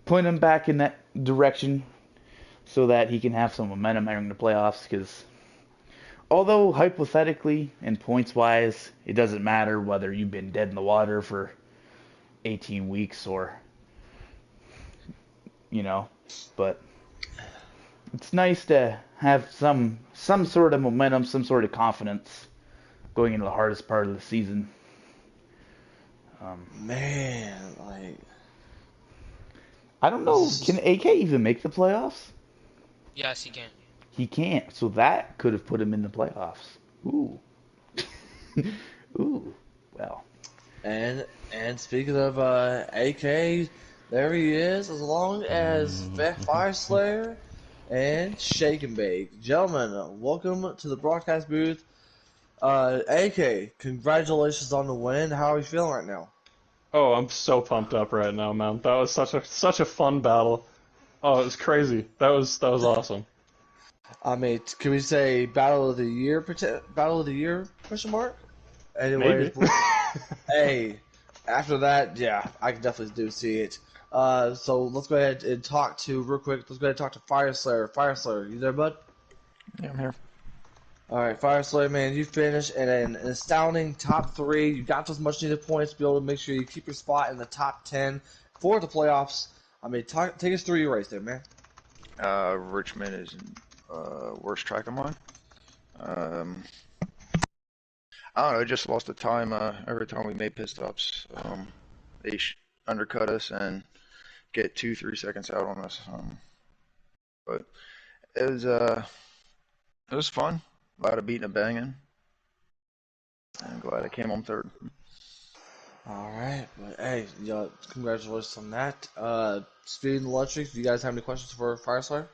point him back in that direction so that he can have some momentum entering the playoffs, because although hypothetically and points-wise, it doesn't matter whether you've been dead in the water for 18 weeks or, but it's nice to have some sort of momentum, some sort of confidence going into the hardest part of the season. Man, like... I don't know, can AK even make the playoffs? Yes, he can. He can't, so that could have put him in the playoffs. Ooh. Ooh, well. And And speaking of AK, there he is, as long as Fire Slayer and Shake and Bake. Gentlemen, welcome to the broadcast booth. AK, congratulations on the win. How are you feeling right now? Oh, I'm so pumped up right now, man. That was such a fun battle. Oh, it was crazy. That was awesome. I mean, can we say Battle of the Year? Battle of the Year? Question mark. Anyways, Maybe. hey, after that, yeah, I can definitely do see it. So let's go ahead and talk to real quick. Let's go ahead and talk to Fire Slayer. Fire Slayer, you there, bud? Yeah, I'm here. All right, Fire Slayer, man, you finished in an astounding top three. You got those much needed points to be able to make sure you keep your spot in the top 10 for the playoffs. I mean, take us through your race there, man. Richmond is worst track of mine. Um, I don't know. I just lost the time every time we made pit stops. They undercut us and get 2-3 seconds out on us. But it was fun. Glad of beating a banging. And glad I came on third. All right, but hey, congratulations on that. Speed and Electric, do you guys have any questions for Fire Slayer?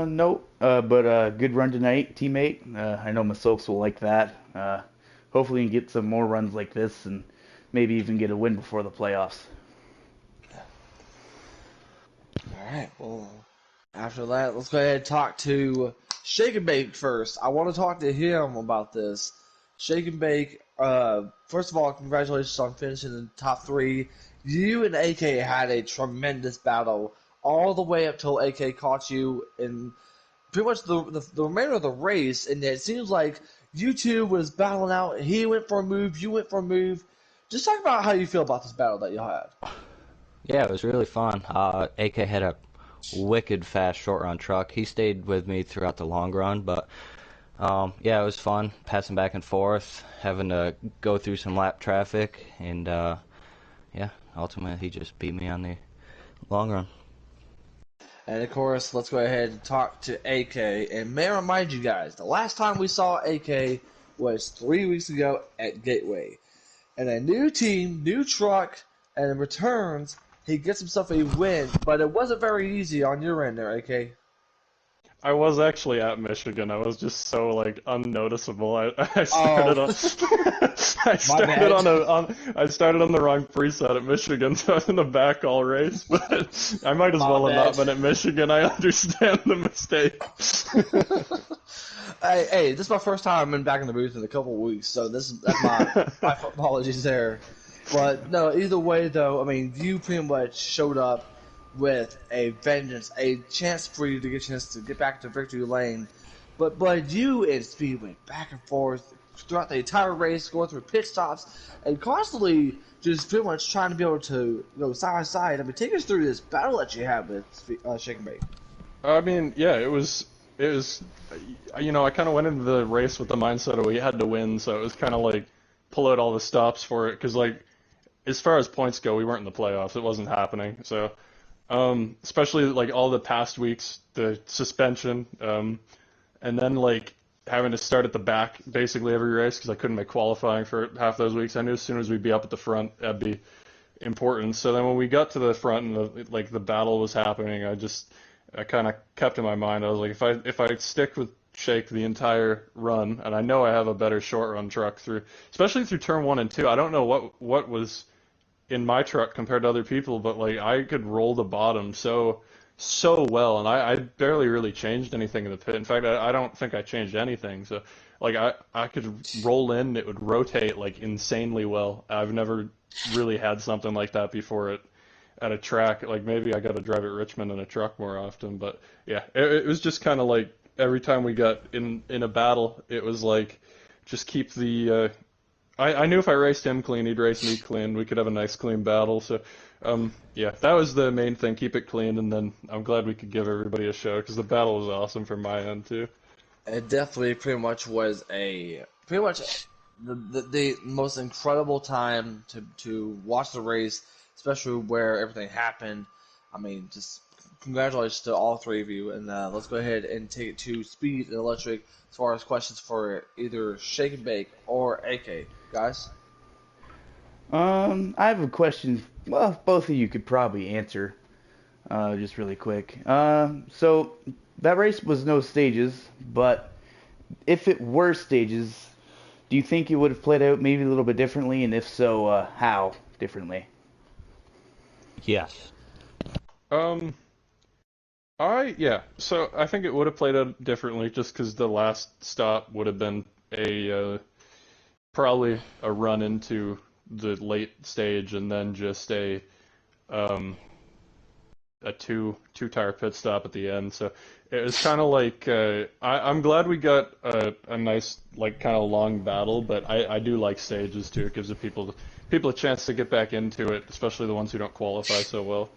Nope. But good run tonight, teammate. I know masopes will like that. Hopefully, you can get some more runs like this, and maybe even get a win before the playoffs. All right, well, after that, let's go ahead and talk to Shake and Bake first. I want to talk to him about this. Shake and Bake, first of all, congratulations on finishing in the top three. You and AK had a tremendous battle all the way up till AK caught you in pretty much the remainder of the race, and it seems like you two was battling out. He went for a move, you went for a move. Just talk about how you feel about this battle that you had. Yeah, it was really fun. AK had a wicked fast short run truck. He stayed with me throughout the long run, but yeah, it was fun passing back and forth, having to go through some lap traffic, and yeah, ultimately he just beat me on the long run. And of course, let's go ahead and talk to AK. And may I remind you guys, the last time we saw AK was 3 weeks ago at Gateway. And a new team, new truck, and in returns, he gets himself a win. But it wasn't very easy on your end there, AK. I was actually at Michigan. I was just so like unnoticeable. I Oh, started on my bad. I started on the wrong preset at Michigan, so I was in the back all race. But I might as My well have not bad. been at Michigan. I understand the mistake. Hey, this is my first time I've been back in the booth in a couple of weeks, so that's my apologies there. But no, either way though, I mean, you pretty much showed up with a vengeance, a chance for you to get a chance to get back to victory lane. But you and Speed went back and forth throughout the entire race, going through pit stops, and constantly just pretty much trying to be able to go side by side. I mean, take us through this battle that you had with Shake and Bake. I mean, yeah, it was, I kind of went into the race with the mindset of we had to win, so it was kind of like pull out all the stops for it, because like as far as points go, we weren't in the playoffs, it wasn't happening. So, especially like all the past weeks, the suspension, and then like having to start at the back basically every race because I couldn't make qualifying for half those weeks. I knew as soon as we'd be up at the front, that'd be important. So then when we got to the front and the battle was happening, I kind of kept in my mind. I was like, if I stick with Shake the entire run, and I know I have a better short run truck through, especially through turn 1 and 2. I don't know what was in my truck compared to other people, but like I could roll the bottom so well, and I barely really changed anything in the pit. In fact, I don't think I changed anything. So like I could roll in, it would rotate like insanely well. I've never really had something like that before at a track. Like maybe I got to drive at Richmond in a truck more often, but yeah, it was just kind of like every time we got in a battle, it was like just keep the I knew if I raced him clean, he'd race me clean. We could have a nice clean battle. So, yeah, that was the main thing. Keep it clean, and then I'm glad we could give everybody a show because the battle was awesome from my end too. It definitely pretty much was pretty much the most incredible time to watch the race, especially where everything happened. I mean, just congratulations to all three of you, and let's go ahead and take it to Speed and Electric as far as questions for either Shake and Bake or AK, guys. I have a question. Well, both of you could probably answer, just really quick. So that race was no stages, but if it were stages, do you think it would have played out maybe a little bit differently? And if so, how differently? Yes. Um, yeah. So I think it would have played out differently, just because the last stop would have been a probably a run into the late stage, and then just um a two tire pit stop at the end. So it was kind of like I'm glad we got a nice like kind of long battle, but I do like stages too. It gives the people a chance to get back into it, especially the ones who don't qualify so well.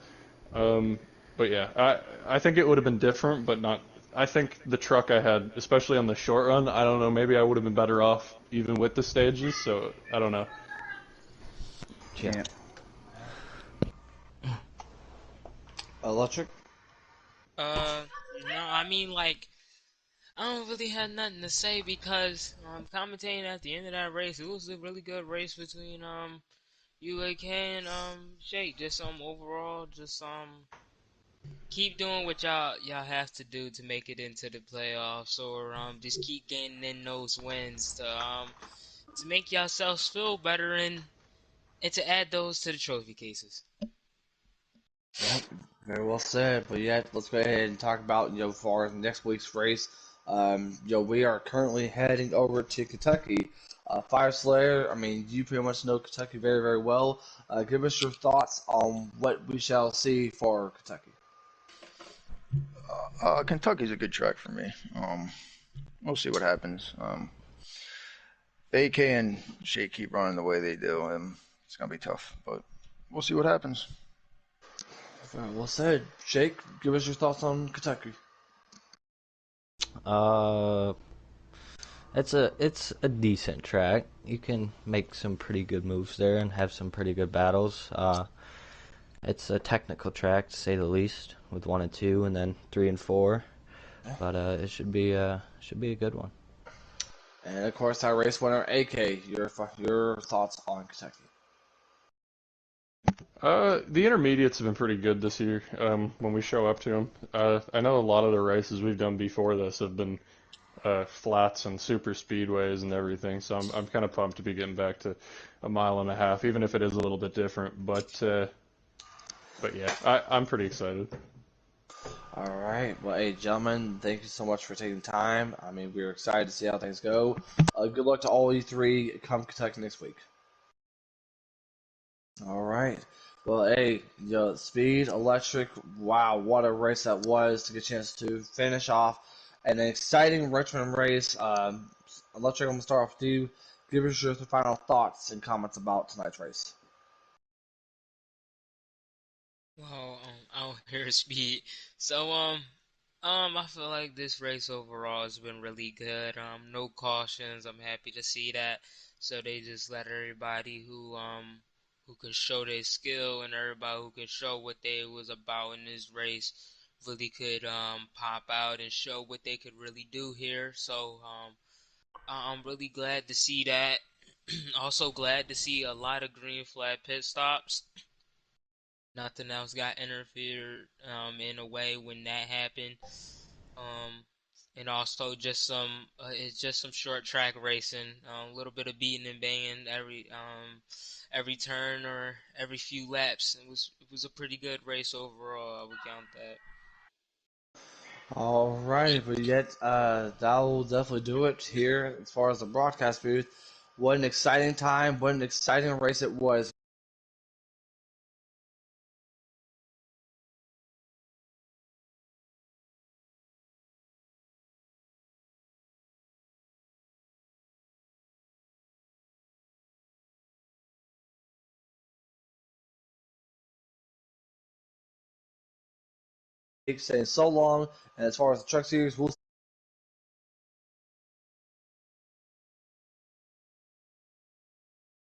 Um, but yeah, I think it would have been different, but not. I think the truck I had, especially on the short run, I don't know, maybe I would have been better off even with the stages. So I don't know. Yeah. Champ. Electric. Uh, no, I mean like I don't really have nothing to say because commentating at the end of that race, it was a really good race between UAK and Shake. Just overall, just keep doing what y'all have to do to make it into the playoffs, or just keep getting in those wins to make yourselves feel better and to add those to the trophy cases. Yep, very well said. But yeah, let's go ahead and talk about for next week's race. We are currently heading over to Kentucky. Fire Slayer. I mean, you pretty much know Kentucky very very well. Give us your thoughts on what we shall see for Kentucky. Kentucky's a good track for me. We'll see what happens. AK and Shea keep running the way they do, and it's gonna be tough, but we'll see what happens. Very well said. Jake, give us your thoughts on Kentucky. Uh, it's a decent track. You can make some pretty good moves there and have some pretty good battles. It's a technical track to say the least, with 1 and 2, and then 3 and 4. But it should be a good one. And of course, our race winner, AK. Your thoughts on Kentucky. The intermediates have been pretty good this year. When we show up to them, I know a lot of the races we've done before this have been flats and super speedways and everything. So I'm kind of pumped to be getting back to a mile and a half, even if it is a little bit different. But yeah, I'm pretty excited. All right. Well, hey, gentlemen, thank you so much for taking time. I mean, we're excited to see how things go. Good luck to all you three. Come Kentucky next week. All right. Well, hey, Speed, Electric, wow, what a race that was to get a chance to finish off an exciting Richmond race. Electric, I'm going to start off with you. Give us your final thoughts and comments about tonight's race. Well, out here speed. So I feel like this race overall has been really good. No cautions. I'm happy to see that. So they just let everybody who can show their skill and everybody who can show what they was about in this race really could pop out and show what they could really do here. So I'm really glad to see that. Also glad to see a lot of green flag pit stops. Nothing else got interfered in a way when that happened. Um, and also just it's just some short track racing, a little bit of beating and banging every turn or every few laps. It was a pretty good race overall. I would count that. All right, but yet that will definitely do it here as far as the broadcast booth. What an exciting time! What an exciting race it was. Saying so long, and as far as the truck series, we'll